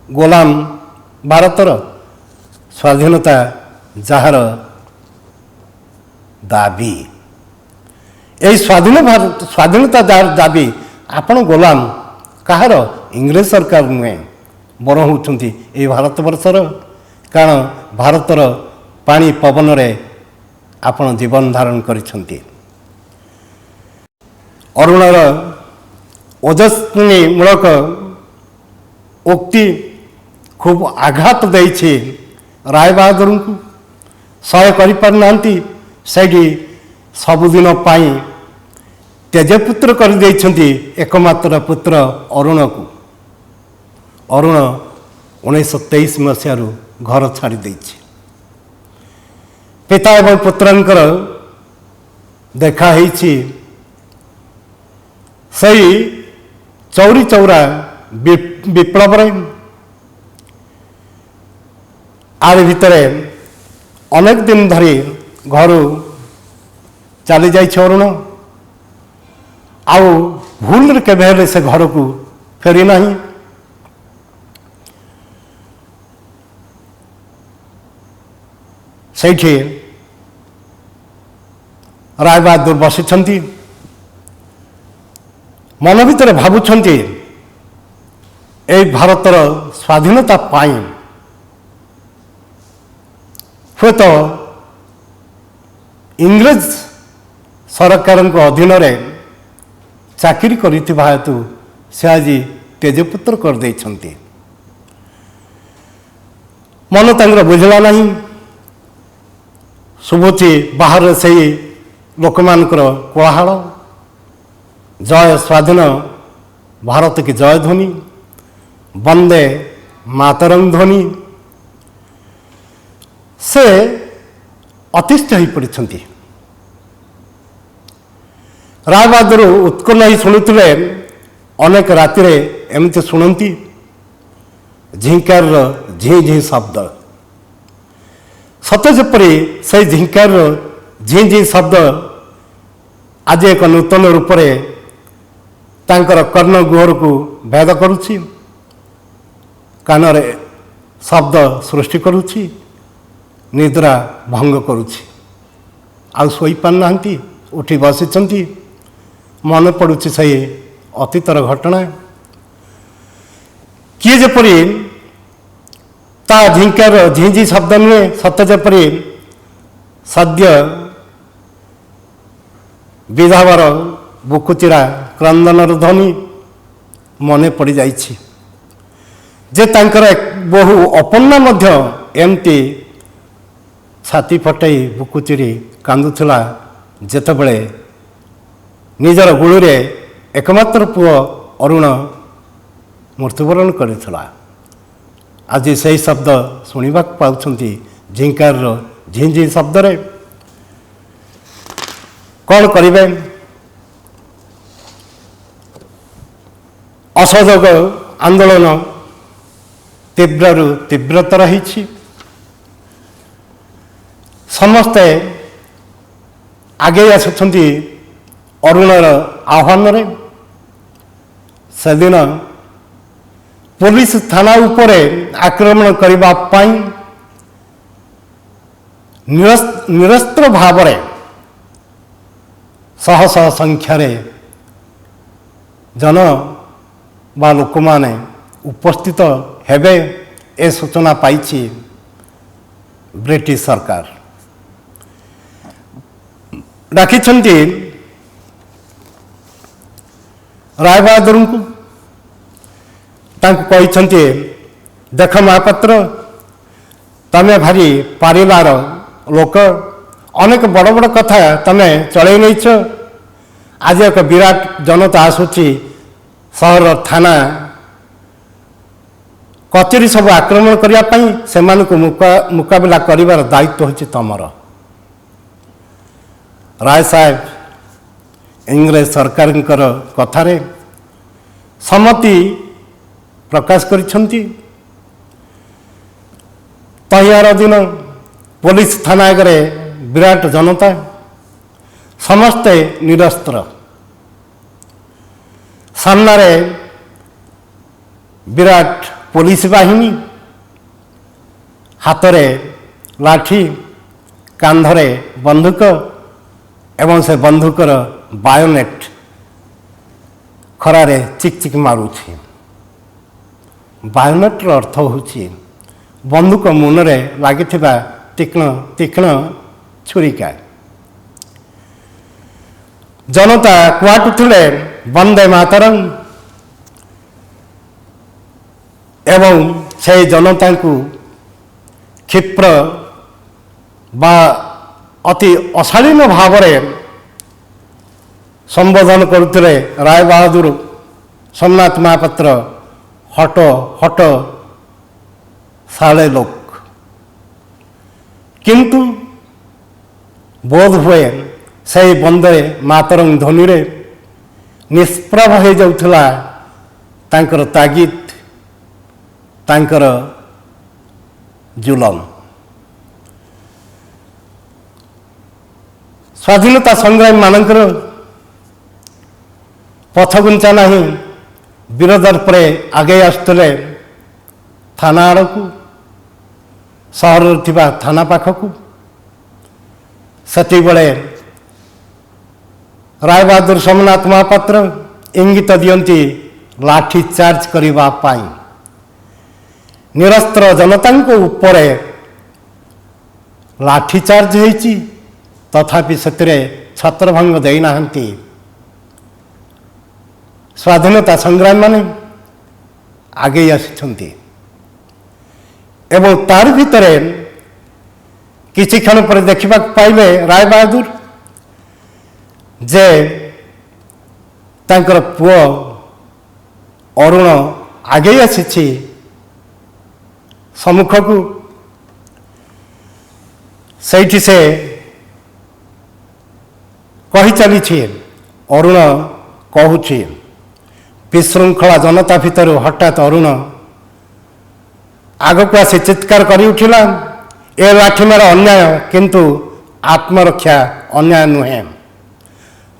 गोलाम भारतर स्वाधीनता जार दाबी यही स्वाधीनता जार दाबी आपण गोलाम कहार इंग्रेज सरकार नुहे बर होउछन्ति ए भारत वर्षर कारण भारतर पानी पवन रे आपण जीवन धारण करिछन्ति अरुणर ओजस्वी मूलक उक्ति खूब आघात देछि रायबहादुर को सहाय करिपारना से सबुदिन पाई तेजपुत्र कर देइछन्ति एकमात्र पुत्र अरुण को अरुण 1923 मसीह घर छाड़ी देछि पिता एवं पुत्रंकर देखा हेछि सही चौरी चौरा विप्लव आर भितरे अनेक दिन धरी घर चली जाइछ अरुण आउ भूल केबे से घर को फेरी नहीं ସେଇଠି ରାୟବାହାଦୁର ବସିଛନ୍ତି, ମନ ଭିତରେ ଭାବୁଛନ୍ତି ଏହି ଭାରତର ସ୍ୱାଧୀନତା ପାଇଁ ହୁଏତ ଇଂରେଜ ସରକାରଙ୍କ ଅଧୀନରେ ଚାକିରି କରିଥିବା ହେତୁ ସେ ଆଜି ତେଜପୁତ୍ର କରିଦେଇଛନ୍ତି। ମନ ତାଙ୍କର ବୁଝିଲା ନାହିଁ। ଶୁଭୁଛି ବାହାରେ ସେହି ଲୋକମାନଙ୍କର କୋଳାହଳ, ଜୟ ସ୍ୱାଧୀନ ଭାରତ କି ଜୟ ଧ୍ୱନି, ବନ୍ଦେ ମାତରଂ ଧ୍ୱନି। ସେ ଅତିଷ୍ଠ ହୋଇପଡ଼ିଛନ୍ତି। ରାୟବାହାଦୁର ଉତ୍କଣ୍ଠ ହୋଇ ଶୁଣୁଥିଲେ। ଅନେକ ରାତିରେ ଏମିତି ଶୁଣନ୍ତି ଝିଙ୍କାରର ଝିଁ ଝିଁ ଶବ୍ଦ। ସତ ଯେପରି ସେହି ଝିଙ୍କାରର ଝିଁ ଝିଁ ଶବ୍ଦ ଆଜି ଏକ ନୂତନ ରୂପରେ ତାଙ୍କର କର୍ଣ୍ଣଗୁହରକୁ ଭେଦ କରୁଛି, କାନରେ ଶବ୍ଦ ସୃଷ୍ଟି କରୁଛି, ନିଦ୍ରା ଭଙ୍ଗ କରୁଛି। ଆଉ ଶୋଇପାରୁନାହାନ୍ତି, ଉଠି ବସିଛନ୍ତି। ମନେ ପଡ଼ୁଛି ସେହି ଅତୀତର ଘଟଣା। କିଏ ଯେପରି ତା ଝିଙ୍କାର ଝିଁ ଝିଁ ଶବ୍ଦ ନୁହେଁ, ସତ ଯେପରି ସଦ୍ୟ ବିଧବାର ବୁକୁଚିରା କ୍ରନ୍ଦନର ଧ୍ୱନି ମନେ ପଡ଼ିଯାଇଛି ଯେ ତାଙ୍କର ବହୁ ଅପର୍ଣ୍ଣା ମଧ୍ୟ ଏମିତି ଛାତି ଫଟେଇ ବୁକୁଚିରି କାନ୍ଦୁଥିଲା ଯେତେବେଳେ ନିଜର ଗୁଳିରେ ଏକମାତ୍ର ପୁଅ ଅରୁଣ ମୃତ୍ୟୁବରଣ କରିଥିଲା। ଆଜି ସେହି ଶବ୍ଦ ଶୁଣିବାକୁ ପାଉଛନ୍ତି ଝିଙ୍କାରର ଝିଁ ଝିଁ ଶବ୍ଦରେ। କ'ଣ କରିବେ? ଅସହଯୋଗ ଆନ୍ଦୋଳନ ତୀବ୍ରରୁ ତୀବ୍ରତର ହେଇଛି। ସମସ୍ତେ ଆଗେଇ ଆସୁଛନ୍ତି ଅରୁଣର ଆହ୍ୱାନରେ। ସେଦିନ ପୋଲିସ ଥାନା ଉପରେ ଆକ୍ରମଣ କରିବା ପାଇଁ ନିରସ୍ତ୍ର ଭାବରେ ଶହ ଶହ ସଂଖ୍ୟାରେ ଜନ ବା ଲୋକମାନେ ଉପସ୍ଥିତ ହେବେ ଏ ସୂଚନା ପାଇଛି ବ୍ରିଟିଶ ସରକାର। ଡାକିଛନ୍ତି ରାୟବାହାଦୁରଙ୍କୁ। ତାଙ୍କୁ କହିଛନ୍ତି, ଦେଖ ମହାପାତ୍ର, ତମେ ଭାରି ପାରିବାର ଲୋକ, ଅନେକ ବଡ଼ ବଡ଼ କଥା ତମେ ଚଳେଇ ନେଇଛ। ଆଜି ଏକ ବିରାଟ ଜନତା ଆସୁଛି, ସହର ଥାନା କଚେରୀ ସବୁ ଆକ୍ରମଣ କରିବା ପାଇଁ। ସେମାନଙ୍କୁ ମୁକାବିଲା କରିବାର ଦାୟିତ୍ୱ ହେଉଛି ତମର। ରାୟ ସାହେବ ଇଂରେଜ ସରକାରଙ୍କର କଥାରେ ସମ୍ମତି ପ୍ରକାଶ କରିଛନ୍ତି। ତହିଁଆର ଦିନ ପୋଲିସ ଥାନା ଆଗରେ ବିରାଟ ଜନତା, ସମସ୍ତେ ନିରସ୍ତ୍ର। ସାମ୍ନାରେ ବିରାଟ ପୋଲିସ ବାହିନୀ, ହାତରେ ଲାଠି, କାନ୍ଧରେ ବନ୍ଧୁକ ଏବଂ ସେ ବନ୍ଧୁକର ବାୟୋନେଟ୍ ଖରାରେ ଚିକ୍ ଚିକ୍ ମାରୁଛି। ବାୟୋନେଟ୍ର ଅର୍ଥ ହେଉଛି ବନ୍ଧୁକ ମୁନରେ ଲାଗିଥିବା ତୀକ୍ଷ୍ଣ ଛୁରିକା। ଜନତା କୁହାଟୁଥିଲେ ବନ୍ଦେ ମାତରଂ ଏବଂ ସେହି ଜନତାଙ୍କୁ କ୍ଷିପ୍ର ବା ଅତି ଅଶାଳୀନ ଭାବରେ ସମ୍ବୋଧନ କରୁଥିଲେ ରାୟବାହାଦୁର ସୋମନାଥ ମହାପାତ୍ର। ହଟ ହଟ ସାଳେ ଲୋକ। କିନ୍ତୁ ବୋଧ ହୁଏ ସେହି ବନ୍ଦେ ମାତରଂ ଧ୍ୱନିରେ ନିଷ୍ପ୍ରଭ ହୋଇଯାଉଥିଲା ତାଙ୍କର ତାଗିଦ, ତାଙ୍କର ଜୁଲମ। ସ୍ୱାଧୀନତା ସଂଗ୍ରାମୀମାନଙ୍କର ପଥଗୁଞ୍ଚା ନାହିଁ। ବୀରଦର୍ପରେ ଆଗେଇ ଆସୁଥିଲେ ଥାନା ଆଡ଼କୁ, ସହରରେ ଥିବା ଥାନା ପାଖକୁ। ସେତିକିବେଳେ ରାୟବାହାଦୁର ସୋମନାଥ ମହାପାତ୍ର ଇଙ୍ଗିତ ଦିଅନ୍ତି ଲାଠି ଚାର୍ଜ କରିବା ପାଇଁ। ନିରସ୍ତ୍ର ଜନତାଙ୍କ ଉପରେ ଲାଠି ଚାର୍ଜ ହୋଇଛି, ତଥାପି ସେଥିରେ ଛତ୍ରଭଙ୍ଗ ଦେଇନାହାନ୍ତି। ସ୍ୱାଧୀନତା ସଂଗ୍ରାମୀମାନେ ଆଗେଇ ଆସିଛନ୍ତି ଏବଂ ତାରି ଭିତରେ କିଛି କ୍ଷଣ ପରେ ଦେଖିବାକୁ ପାଇଲେ ରାୟବାହାଦୁର ଯେ ତାଙ୍କର ପୁଅ ଅରୁଣ ଆଗେଇ ଆସିଛି ସମ୍ମୁଖକୁ। ସେଇଠି ସେ କହି ଚାଲିଛି, ଅରୁଣ କହୁଛି। ବିଶୃଙ୍ଖଳା ଜନତା ଭିତରୁ ହଠାତ୍ ଅରୁଣ ଆଗକୁ ଆସି ଚିତ୍କାର କରି ଉଠିଲା, ଏ ଲାଠିମାର ଅନ୍ୟାୟ, କିନ୍ତୁ ଆତ୍ମରକ୍ଷା ଅନ୍ୟାୟ ନୁହେଁ।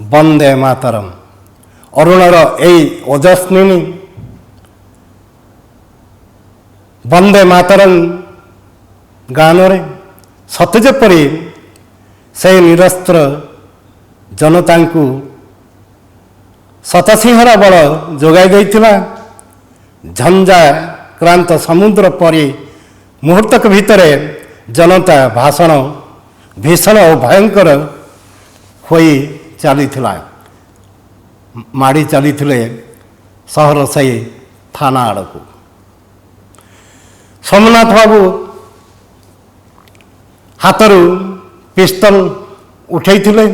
ବନ୍ଦେ ମାତରମ୍। ଅରୁଣର ଏଇ ଓଜସ୍ୱିନୀ ବନ୍ଦେ ମାତରମ୍ ଗାନରେ ସତେ ଯେପରି ସେହି ନିରସ୍ତ୍ର ଜନତାଙ୍କୁ ଶତସିଂହର ବଳ ଯୋଗାଇ ଦେଇଥିଲା। ଝଞ୍ଜାକ୍ରାନ୍ତ ସମୁଦ୍ର ପରି ମୁହୂର୍ତ୍ତକ ଭିତରେ ଜନତା ଭାଷଣ ଭୀଷଣ ଓ ଭୟଙ୍କର ହୋଇ ଚାଲିଥିଲା। ମାଡ଼ି ଚାଲିଥିଲେ ସହର ସେହି ଥାନା ଆଡ଼କୁ। ସୋମନାଥ ବାବୁ ହାତରୁ ପିସ୍ତଲ ଉଠାଇଥିଲେ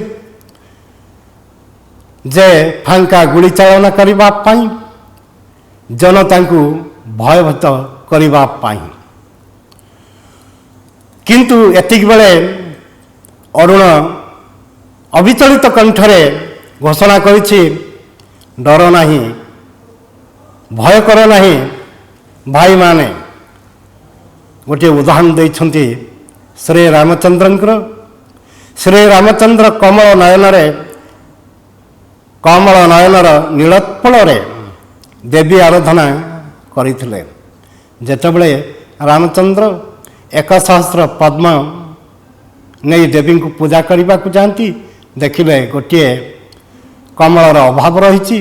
ଯେ ଫାଙ୍କା ଗୁଳି ଚାଳନା କରିବା ପାଇଁ, ଜନତାଙ୍କୁ ଭୟଭୀତ କରିବା ପାଇଁ। କିନ୍ତୁ ଏତିକି ବେଳେ ଅରୁଣ ଅବିଚଳିତ କଣ୍ଠରେ ଘୋଷଣା କରିଛି, ଡର ନାହିଁ, ଭୟ କର ନାହିଁ ଭାଇମାନେ। ଗୋଟିଏ ଉଦାହରଣ ଦେଇଛନ୍ତି ଶ୍ରୀରାମଚନ୍ଦ୍ରଙ୍କର। ଶ୍ରୀରାମଚନ୍ଦ୍ର କମଳ ନୟନର ନୀଳୋତ୍ପଳରେ ଦେବୀ ଆରାଧନା କରିଥିଲେ। ଯେତେବେଳେ ରାମଚନ୍ଦ୍ର 1,000 ପଦ୍ମ ନେଇ ଦେବୀଙ୍କୁ ପୂଜା କରିବାକୁ ଯାଆନ୍ତି, ଦେଖିଲେ ଗୋଟିଏ କମଳର ଅଭାବ ରହିଛି।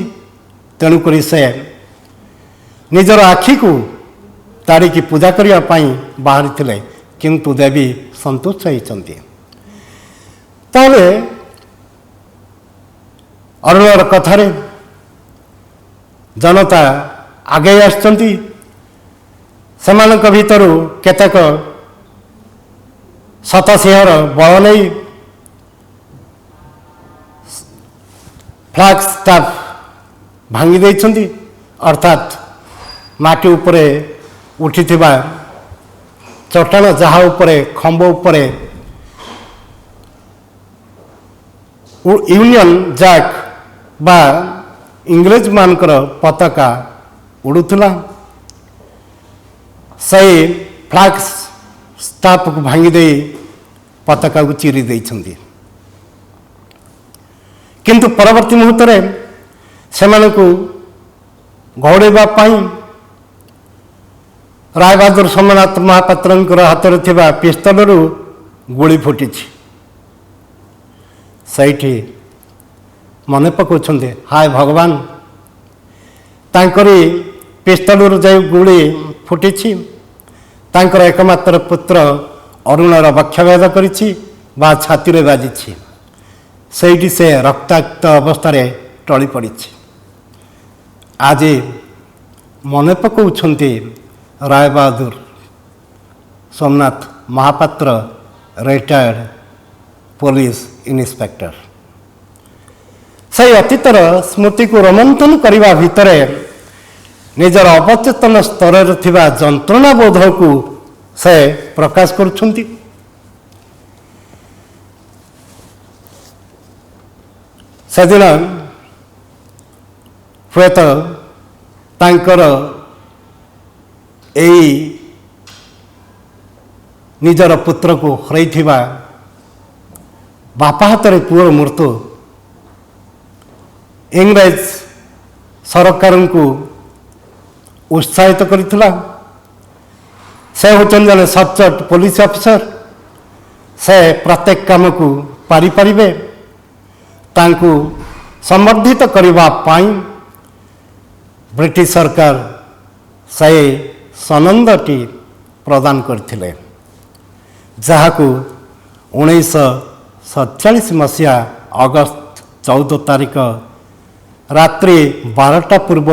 ତେଣୁକରି ସେ ନିଜର ଆଖିକୁ ତାରିକି ପୂଜା କରିବା ପାଇଁ ବାହାରିଥିଲେ, କିନ୍ତୁ ଦେବୀ ସନ୍ତୁଷ୍ଟ ହୋଇଛନ୍ତି। ତାହେଲେ ଅରୁଣର କଥାରେ ଜନତା ଆଗେଇ ଆସିଛନ୍ତି। ସେମାନଙ୍କ ଭିତରୁ କେତେକ ଶତସିଂହର ବଳ ନେଇ ଫ୍ଲାଗ ଷ୍ଟାଫ୍ ଭାଙ୍ଗି ଦେଇଛନ୍ତି, ଅର୍ଥାତ୍ ମାଟି ଉପରେ ଉଠିଥିବା ଚଟାଣ, ଯାହା ଉପରେ ଖମ୍ବ ଉପରେ ୟୁନିୟନ ଜ୍ୟାକ୍ ବା ଇଂରେଜମାନଙ୍କର ପତାକା ଉଡ଼ୁଥିଲା, ସେହି ଫ୍ଲାଗ ଷ୍ଟାଫକୁ ଭାଙ୍ଗି ଦେଇ ପତାକାକୁ ଚିରି ଦେଇଛନ୍ତି। କିନ୍ତୁ ପରବର୍ତ୍ତୀ ମୁହୂର୍ତ୍ତରେ ସେମାନଙ୍କୁ ଘଉଡ଼ାଇବା ପାଇଁ ରାୟବାହାଦୁର ସୋମନାଥ ମହାପାତ୍ରଙ୍କର ହାତରେ ଥିବା ପିସ୍ତଲରୁ ଗୁଳି ଫୁଟିଛି। ସେଇଠି ମନେ ପକାଉଛନ୍ତି, ହାୟ ଭଗବାନ, ତାଙ୍କରି ପିସ୍ତଲରୁ ଯେଉଁ ଗୁଳି ଫୁଟିଛି ତାଙ୍କର ଏକମାତ୍ର ପୁତ୍ର ଅରୁଣର ବକ୍ଷଭେଦ କରିଛି ବା ଛାତିରେ ବାଜିଛି। ସେଇଠି ସେ ରକ୍ତାକ୍ତ ଅବସ୍ଥାରେ ଟଳି ପଡ଼ିଛି। ଆଜି ମନେ ପକାଉଛନ୍ତି Rai Bahadur Somnath Mahapatra, retired police inspector. ସେହି ଅତୀତର ସ୍ମୃତିକୁ ରୋମନ୍ଥନ କରିବା ଭିତରେ ନିଜର ଅବଚେତନ ସ୍ତରରେ ଥିବା ଯନ୍ତ୍ରଣା ବୋଧକୁ ସେ ପ୍ରକାଶ କରୁଛନ୍ତି। ସେଦିନ ହୁଏତ ତାଙ୍କର ଏଇ ନିଜର ପୁତ୍ରକୁ ହରାଇଥିବା ବାପା ହାତରେ ପୁଅର ମୃତ୍ୟୁ ଇଂରେଜ ସରକାରଙ୍କୁ ଉତ୍ସାହିତ କରିଥିଲା। ସେ ହେଉଛନ୍ତି ଜଣେ ସଚ୍ଚୋଟ ପୋଲିସ ଅଫିସର। ସେ ପ୍ରତ୍ୟେକ କାମକୁ पारिपारिबे तांकु संवर्धित करने पाई ब्रिटिश सरकार से सनंदटी प्रदान करथिले जहाकू 1947 मसीहा अगस्त 14 तारिख रात्रि 12टा पूर्व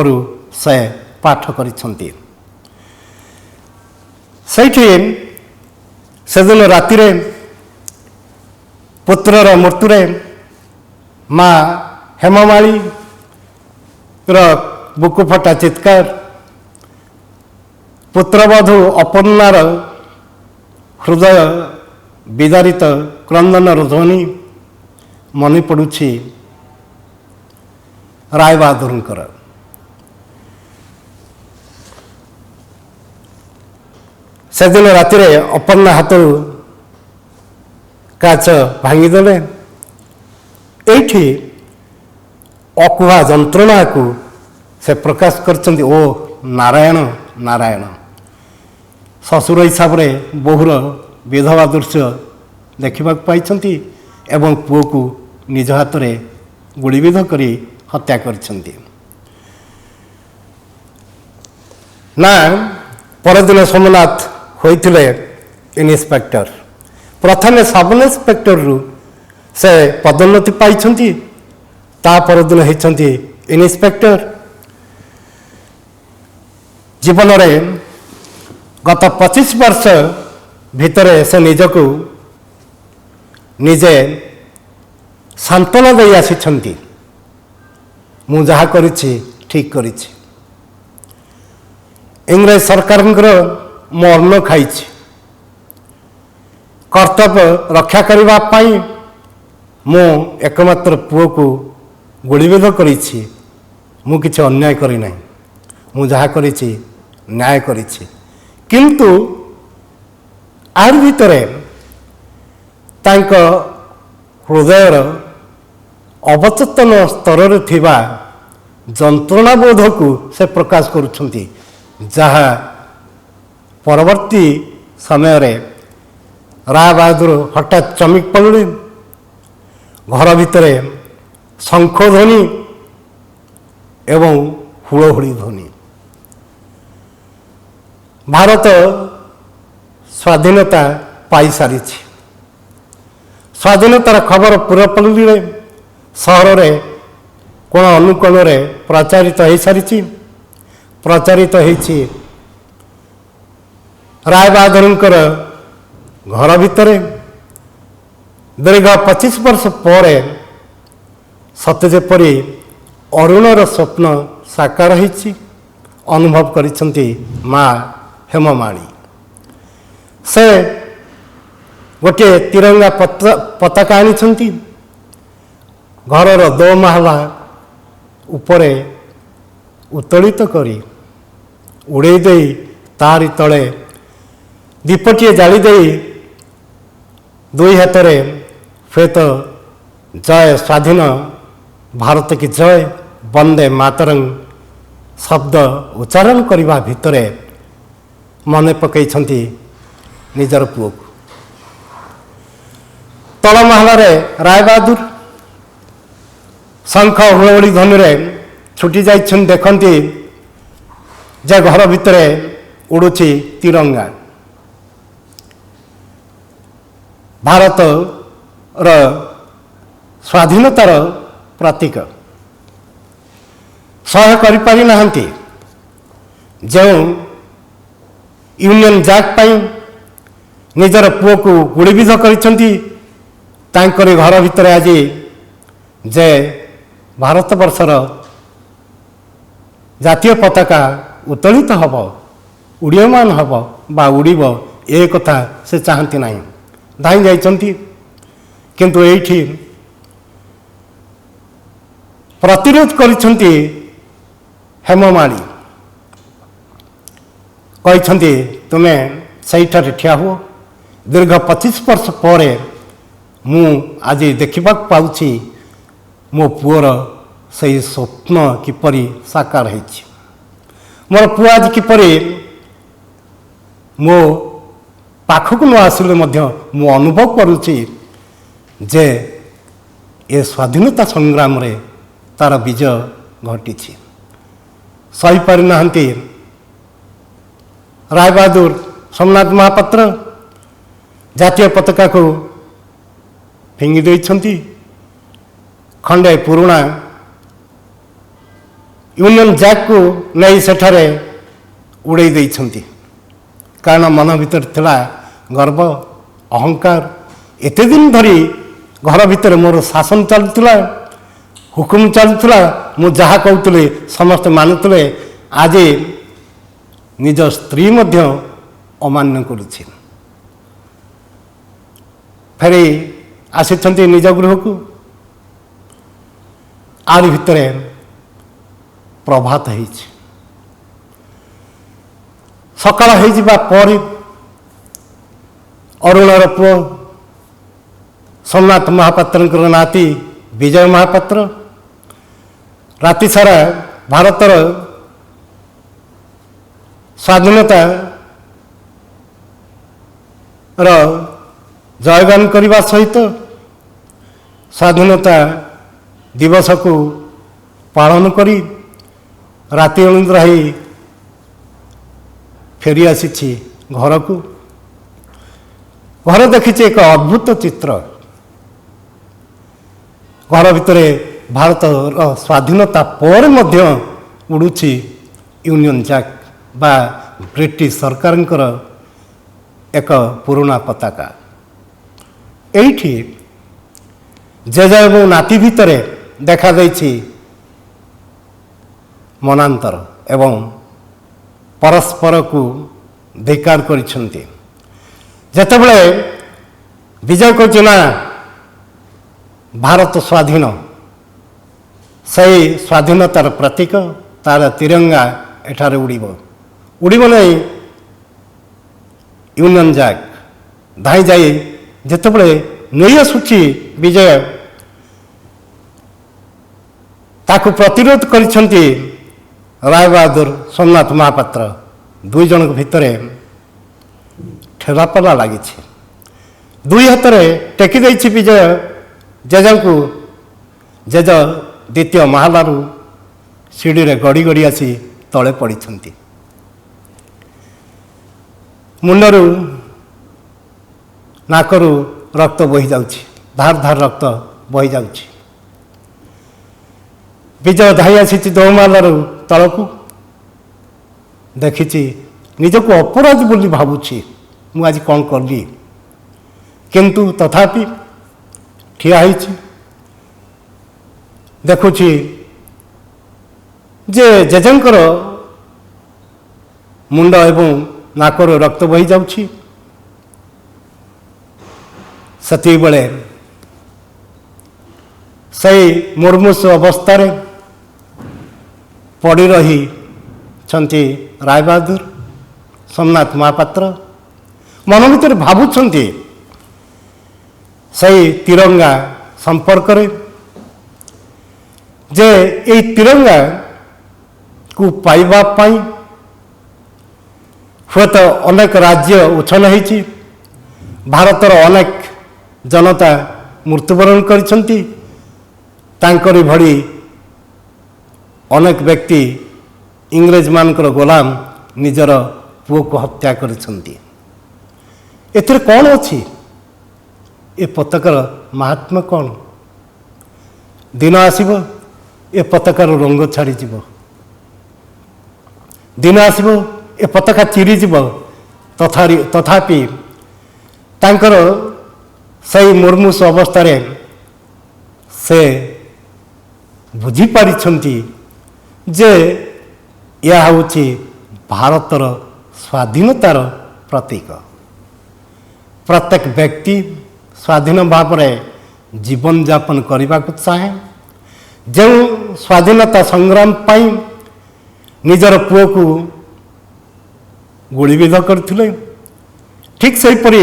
से पाठ करिसंती। से दिन राति पुत्रर मृत्युरे माँ हेममाली बुकु फटा चित्कार पुत्रवधू अपन्नार हृदय विदारित क्रंदनर ध्वनि मन पड़ुछि राय बहादुरंकर। से दिन राति अपन्ना हाथ काच भांगीदेले एठी अकुहा जंत्रणा को से प्रकाश करछन्ति ओ नारायण नारायण। ससुर हिसाब से बहुर विधवा दृश्य देखा पाई एवं पुओ को निज हाथ में गुड़ीविध करी हत्या करछन्ति। ना परदिन सोमनाथ होइथिले इन्स्पेक्टर प्रथम सब इन्स्पेक्टर रु से पदोन्नति पाई ता परदिन होइछन्ति इन्स्पेक्टर। जीवन रे गत 25 वर्ष भितर से निजको निजे सांत्वना दे आसी मु जहा करिछि ठीक करिछि। इंग्रेज सरकार मो अन्न खाई कर्तव्य रक्षा करने मु एकमात्र पुओ को गुड़ीविध करिछि। मु किछि अन्याय करि नाही मु जहा करिछि न्याय करिछि। किंतु आर भितरे तांक हृदयर अवचेतन स्तर रे थिबा जंत्रणाबोध को से प्रकाश करुछन्ति जहा परवर्ती समय रे राय बहादुर हठात चमक पड़े घर भितरे शंख ध्वनि एवं हुड़हुड़ी ध्वनि। भारत स्वाधीनता पाई सारी स्वाधीनतार खबर पूरपल्ली सहर रे कोण अनुकोण रे प्रचारित हो सारी प्रचारित होइछि राय बहादुरंकर घर भितर दीर्घ 25 वर्ष पर सत्य जेपरी अरुणर स्वप्न साकार होइछि अनुभव करिसंति माँ हेममाली। से गोटे तिरंगा पताका आनिछंती घरर 2 महला उपरे उत्तोलित करी उड़े दे तारी तले दीपटिए जाली दे 2 हाथ में फेत जय स्वाधीन भारत की जय वंदे मातरं शब्द उच्चारण करने भितर मन पकई निजर पुओ को। तल महलार राय बहादुर शंख हुड़हुड़ी ध्वनि छुटी जाइछन देखती जे घर भितर उड़ुछि तिरंगा भारत स्वाधीनतार प्रतीक। सह करि नाहंती जो यूनियन जैक पाई निजर पुओ को गुड़ीविध करिसंती तांकरी घर भितर आज जे भारत वर्षर जातीय पताका उत्तोलित हब उड़ीयमान हब बा उड़ीब ए कथा से चाहती नहीं धाई जाइछंती। किंतु एठी प्रतिरोध करिसंती हेममाली कहते तुमे सही ठिया हो दीर्घ 25 वर्ष पर मु आज देखा पाऊँ मो पुअर से स्वप्न किपरि साकार होइछि। मोर पुआ आज किपरि मो पाखक न आसिले मध्य मु अनुभव करुछि ଯେ ଏ ସ୍ୱାଧୀନତା ସଂଗ୍ରାମରେ ତାର ବିଜୟ ଘଟିଛି। ସହିପାରିନାହାନ୍ତି ରାୟବାହାଦୁର ସୋମନାଥ ମହାପାତ୍ର ଜାତୀୟ ପତାକାକୁ ଫିଙ୍ଗି ଦେଇଛନ୍ତି। ଖଣ୍ଡେ ପୁରୁଣା ୟୁନିୟନ ଜ୍ୟାକ୍କୁ ନେଇ ସେଠାରେ ଉଡ଼େଇ ଦେଇଛନ୍ତି। କାରଣ ମନ ଭିତରେ ଥିଲା ଗର୍ବ, ଅହଙ୍କାର। ଏତେ ଦିନ ଧରି ଘର ଭିତରେ ମୋର ଶାସନ ଚାଲୁଥିଲା, ହୁକୁମ ଚାଲୁଥିଲା, ମୁଁ ଯାହା କହୁଥିଲି ସମସ୍ତେ ମାନୁଥିଲେ। ଆଜି ନିଜ ସ୍ତ୍ରୀ ମଧ୍ୟ ଅମାନ୍ୟ କରୁଛି। ଫେରି ଆସିଛନ୍ତି ନିଜ ଗୃହକୁ। ଆରି ଭିତରେ ପ୍ରଭାତ ହେଇଛି। ସକାଳ ହେଇଯିବା ପରେ ଅରୁଣର ପୁଅ ସୋମନାଥ ମହାପାତ୍ରଙ୍କର ନାତି ବିଜୟ ମହାପାତ୍ର ରାତି ସାରା ଭାରତର ସ୍ୱାଧୀନତାର ଜୟଗାନ କରିବା ସହିତ ସ୍ୱାଧୀନତା ଦିବସକୁ ପାଳନ କରି ରାତି ଅନିଦ୍ରା ହୋଇ ଫେରି ଆସିଛି ଘରକୁ। ଘରେ ଦେଖିଛି ଏକ ଅଦ୍ଭୁତ ଚିତ୍ର। ଘର ଭିତରେ ଭାରତର ସ୍ୱାଧୀନତା ପରେ ମଧ୍ୟ ଉଡ଼ୁଛି ୟୁନିୟନ ଜ୍ୟାକ୍ ବା ବ୍ରିଟିଶ ସରକାରଙ୍କର ଏକ ପୁରୁଣା ପତାକା। ଏଇଠି ଜେଜ ଏବଂ ନାତି ଭିତରେ ଦେଖାଦେଇଛି ମନାନ୍ତର ଏବଂ ପରସ୍ପରକୁ ଧିକ୍କାର କରିଛନ୍ତି। ଯେତେବେଳେ ବିଜୟ କହୁଛି ନା ଭାରତ ସ୍ୱାଧୀନ, ସେହି ସ୍ୱାଧୀନତାର ପ୍ରତୀକ ତାର ତିରଙ୍ଗା ଏଠାରେ ଉଡ଼ିବ। ଉଡ଼ିବ ନାହିଁ ୟୁନିୟନ ଜ୍ୟାକ୍। ଧାଇଁ ଯାଇ ଯେତେବେଳେ ନେଇ ଆସୁଛି ବିଜୟ, ତାକୁ ପ୍ରତିରୋଧ କରିଛନ୍ତି ରାୟବାହାଦୁର ସୋମନାଥ ମହାପାତ୍ର। ଦୁଇ ଜଣଙ୍କ ଭିତରେ ଠେଲାପଲା ଲାଗିଛି। ଦୁଇ ହାତରେ ଟେକି ଦେଇଛି ବିଜୟ ଜେଜଙ୍କୁ। ଜେଜ ଦ୍ୱିତୀୟ ମାହାଲାରୁ ସିଡ଼ିରେ ଗଡ଼ି ଗଡ଼ି ଆସି ତଳେ ପଡ଼ିଛନ୍ତି। ମୁଣ୍ଡରୁ ନାକରୁ ରକ୍ତ ବୋହିଯାଉଛି, ଧାର ଧାର ରକ୍ତ ବୋହିଯାଉଛି। ବିଜୟ ଧାଇଁ ଆସିଛି ଦୋମାଲାରୁ ତଳକୁ। ଦେଖିଛି ନିଜକୁ ଅପରାଧୀ ବୋଲି ଭାବୁଛି, ମୁଁ ଆଜି କ'ଣ କଲି। କିନ୍ତୁ ତଥାପି ଠିଆ ହେଇଛି। ଦେଖୁଛି ଯେ ଜେଜେଙ୍କର ମୁଣ୍ଡ ଏବଂ ନାକରୁ ରକ୍ତ ବୋହିଯାଉଛି। ସେତିକିବେଳେ ସେହି ମୁର୍ମୂଷ ଅବସ୍ଥାରେ ପଡ଼ି ରହିଛନ୍ତି ରାୟବାହାଦୁର ସୋମନାଥ ମହାପାତ୍ର। ମନ ଭିତରେ ଭାବୁଛନ୍ତି ସେହି ତିରଙ୍ଗା ସମ୍ପର୍କରେ, ଯେ ଏହି ତିରଙ୍ଗାକୁ ପାଇବା ପାଇଁ ହୁଏତ ଅନେକ ରାଜ୍ୟ ଉଚ୍ଛନ୍ନ ହେଇଛି। ଭାରତର ଅନେକ ଜନତା ମୃତ୍ୟୁବରଣ କରିଛନ୍ତି। ତାଙ୍କରି ଭଳି ଅନେକ ବ୍ୟକ୍ତି ଇଂରେଜମାନଙ୍କର ଗୋଲାମ ନିଜର ପୁଅକୁ ହତ୍ୟା କରିଛନ୍ତି। ଏଥିରେ କ'ଣ ଅଛି? ଏ ପତାକାର ମାହାତ୍ମ୍ୟ କ'ଣ? ଦିନ ଆସିବ ଏ ପତାକାର ରଙ୍ଗ ଛାଡ଼ିଯିବ। ଦିନ ଆସିବ ଏ ପତାକା ଚିରିଯିବ। ତଥାପି ତାଙ୍କର ସେହି ମୁର୍ମୂଷ ଅବସ୍ଥାରେ ସେ ବୁଝିପାରିଛନ୍ତି ଯେ ଏହା ହେଉଛି ଭାରତର ସ୍ୱାଧୀନତାର ପ୍ରତୀକ। ପ୍ରତ୍ୟେକ ବ୍ୟକ୍ତି ସ୍ୱାଧୀନ ଭାବରେ ଜୀବନଯାପନ କରିବାକୁ ଚାହେଁ। ଯେଉଁ ସ୍ୱାଧୀନତା ସଂଗ୍ରାମ ପାଇଁ ନିଜର ପୁଅକୁ ଗୁଳିବିଦ୍ଧ କରିଥିଲେ, ଠିକ୍ ସେହିପରି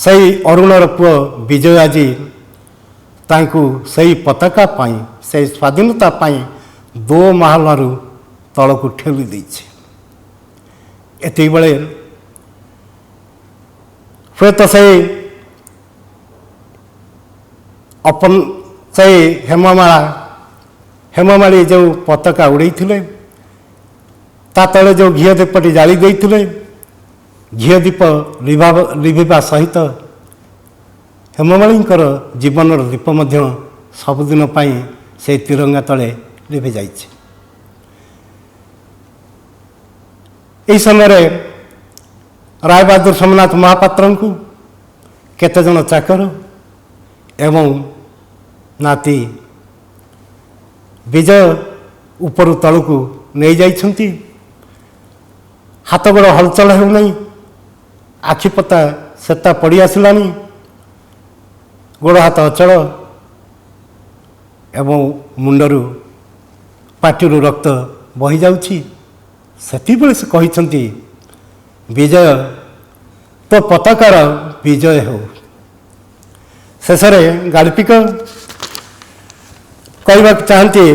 ସେହି ଅରୁଣର ପୁଅ ବିଜୟ ଆଜି ତାଙ୍କୁ ସେହି ପତାକା ପାଇଁ, ସେହି ସ୍ୱାଧୀନତା ପାଇଁ ଦୋମାହାଲାରୁ ତଳକୁ ଠେଲି ଦେଇଛି। ଏତିକିବେଳେ ହୁଏତ ସେହି अपन से हेममाली जो पताका उड़े ता तले जो घी दीपटी जाली देते घी दीप लिभा सहित हेममाली जीवन दीप सबुदिन से तिरंगा तले लिभि जाइए। यही समय रायबहादुर सोमनाथ महापात्र को केतजन चाकर एवं नाती विजय उपरु तलू नहीं जाइछंती। हाथ गोड़ हलचल होना आखिपता सेता पड़ी आसलानी गोड़ हाथ अचल एवं मुंडरू पाटिरू रक्त बही जाउछि। सेतिबेले से कहिछंती विजय तो पताकार विजय हो। शेषरे गाल्पिक कहवा चाहती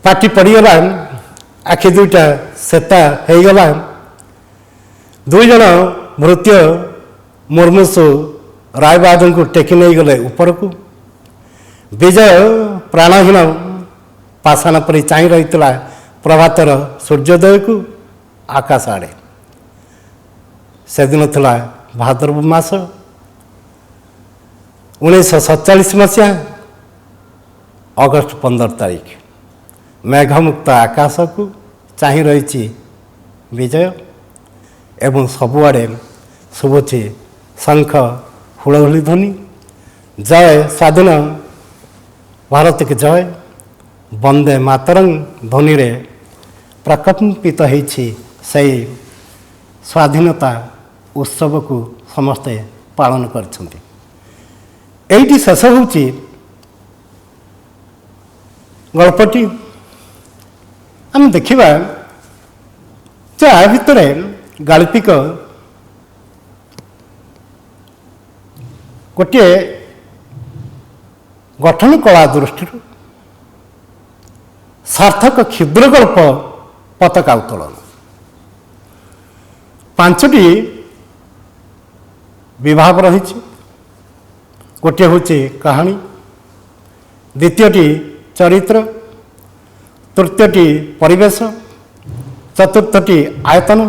पाटी पड़गला आखि दुईटा सेता हो गला। दुई जन भृत्य मुर्मुसु रायबहादुर को टेकी नहीं गले ऊपर को। विजय प्राणहीन पाषाण परी चाई रही प्रभातर सूर्योदय को आकाश आड़े। से दिन था भाद्रव मास 1947 मसीहा अगस्ट 15 तारीख। मेघमुक्त आकाश को चाही रही विजय एवं सबुआड़े शुभुची शंख हुलहुली ध्वनि। जय स्वाधीन भारत की जय वंदे मातरं ध्वनि रे प्रकम्पित होइछि। सही स्वाधीनता उत्सव को समस्ते पालन करछन्ति। एइटी शेष होउछि गल्पटी। आम देखिबा जे आ भितरे गाल्पिक गोटे गठन कला दृष्टि सार्थक क्षुद्र गल्प पताका उत्तोलन 5टी विभाग रही। गोटे हूँ कहानी, द्वितीयटी चरित्र, तृतीयटी परिवेश, चतुर्थटी आयतन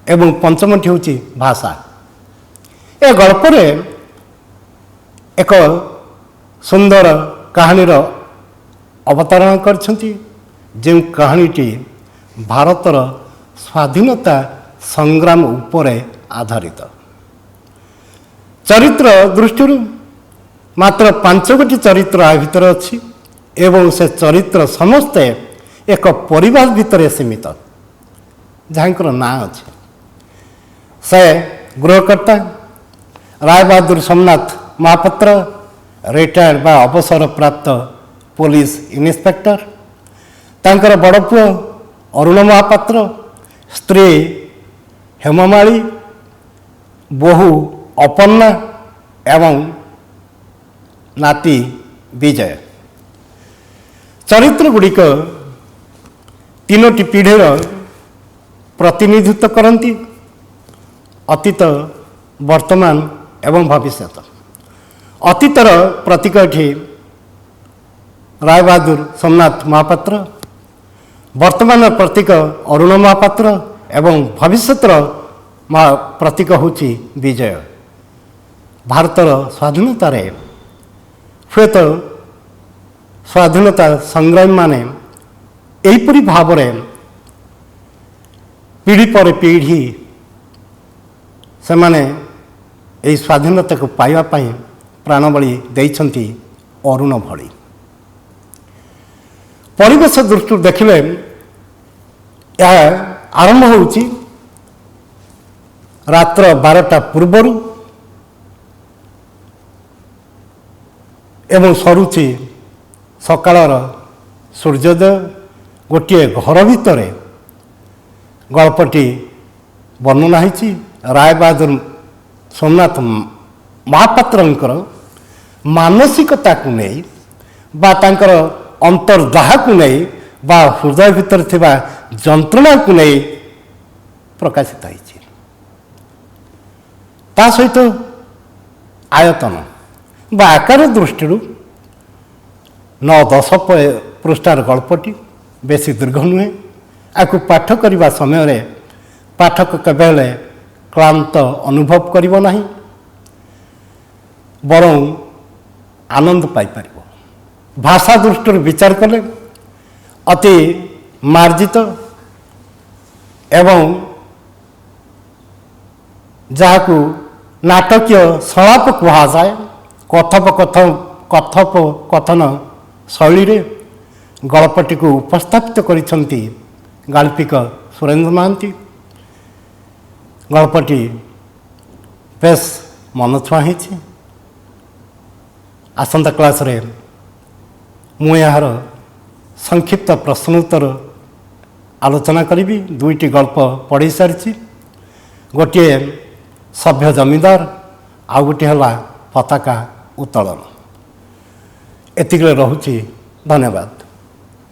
एवं पंचमटी हूँ भाषा। ए गल्परे एक सुंदर कहानीर अवतरण करछंती। जो कहानीटी भारतर स्वाधीनता संग्राम उपरे आधारित। चरित्र दृष्टि मात्र 5 गोटी चरित्र आ भितर अच्छी एवं से चरित्र समस्ते एक परिवार भितर सीमित जहाँकर ना अच्छे। से गृहकर्ता रायबहादुर सोमनाथ महापात्र रिटायर्ड बा अवसर प्राप्त पुलिस इन्स्पेक्टर। तांकर बड़ पुओ अरुण महापात्र, स्त्री हेममाली, बहु अपन्ना एवं नाती विजय। चरित्र गुड़िक 3टी पीढ़ीर प्रतिनिधित्व करती। अतीत, वर्तमान एवं भविष्य। अतीतर प्रतीक एठी रायबहादुर सोमनाथ महापात्र, वर्तमान प्रतीक अरुण महापात्र एवं भविष्यतर प्रतीक होची विजय। भारतर स्वाधीनतार हुए तो स्वाधीनता संग्रामी माने एहीपरि भाव पीढ़ी पर पीढ़ी से माने यही स्वाधीनता को पाइबा पई प्राणबली देइछंती अरुण भली। परिवेश दृष्टि देखिले यह आरंभ होउची रात्र 12टा पूर्वरु एवं सरुची सकाळर सूर्योदय। गोटे घर भितर गल्पटी वर्णना होइछि। रायबहादुर सोमनाथ महापात्रंकर मानसिकता को नहीं बा तांकर अंतर्दाह को नहीं बा हृदय भितर थिबा जंत्रणा को नहीं प्रकाशित होइछि। ତା ସହିତ ଆୟତନ ବା ଆକାର ଦୃଷ୍ଟିରୁ 9-10 ପୃଷ୍ଠାର ଗଳ୍ପଟି ବେଶୀ ଦୀର୍ଘ ନୁହେଁ। ଆକୁ ପାଠ କରିବା ସମୟରେ ପାଠକ କେବେ ହେଲେ କ୍ଳାନ୍ତ ଅନୁଭବ କରିବ ନାହିଁ, ବରଂ ଆନନ୍ଦ ପାଇପାରିବ। ଭାଷା ଦୃଷ୍ଟିରୁ ବିଚାର କଲେ ଅତି ମାର୍ଜିତ ଏବଂ ଯାହାକୁ ନାଟକୀୟ ସଂଳାପ କୁହାଯାଏ, କଥୋପକଥନ ଶୈଳୀରେ ଗଳ୍ପଟିକୁ ଉପସ୍ଥାପିତ କରିଛନ୍ତି ଗାଳ୍ପିକ ସୁରେନ୍ଦ୍ର ମହାନ୍ତି। ଗଳ୍ପଟି ବେଶ ମନଛୁଆଁ ହେଇଛି। ଆସନ୍ତା କ୍ଲାସରେ ମୁଁ ଏହାର ସଂକ୍ଷିପ୍ତ ପ୍ରଶ୍ନ ଉତ୍ତର ଆଲୋଚନା କରିବି। 2ଟି ଗଳ୍ପ ପଢ଼ି ସାରିଛି। ଗୋଟିଏ ସଭ୍ୟ ଜମିଦାର, ଆଉ ଗୋଟିଏ ହେଲା ପତାକା ଉତ୍ତୋଳନ। ଏତିକିରେ ରହୁଛି। ଧନ୍ୟବାଦ।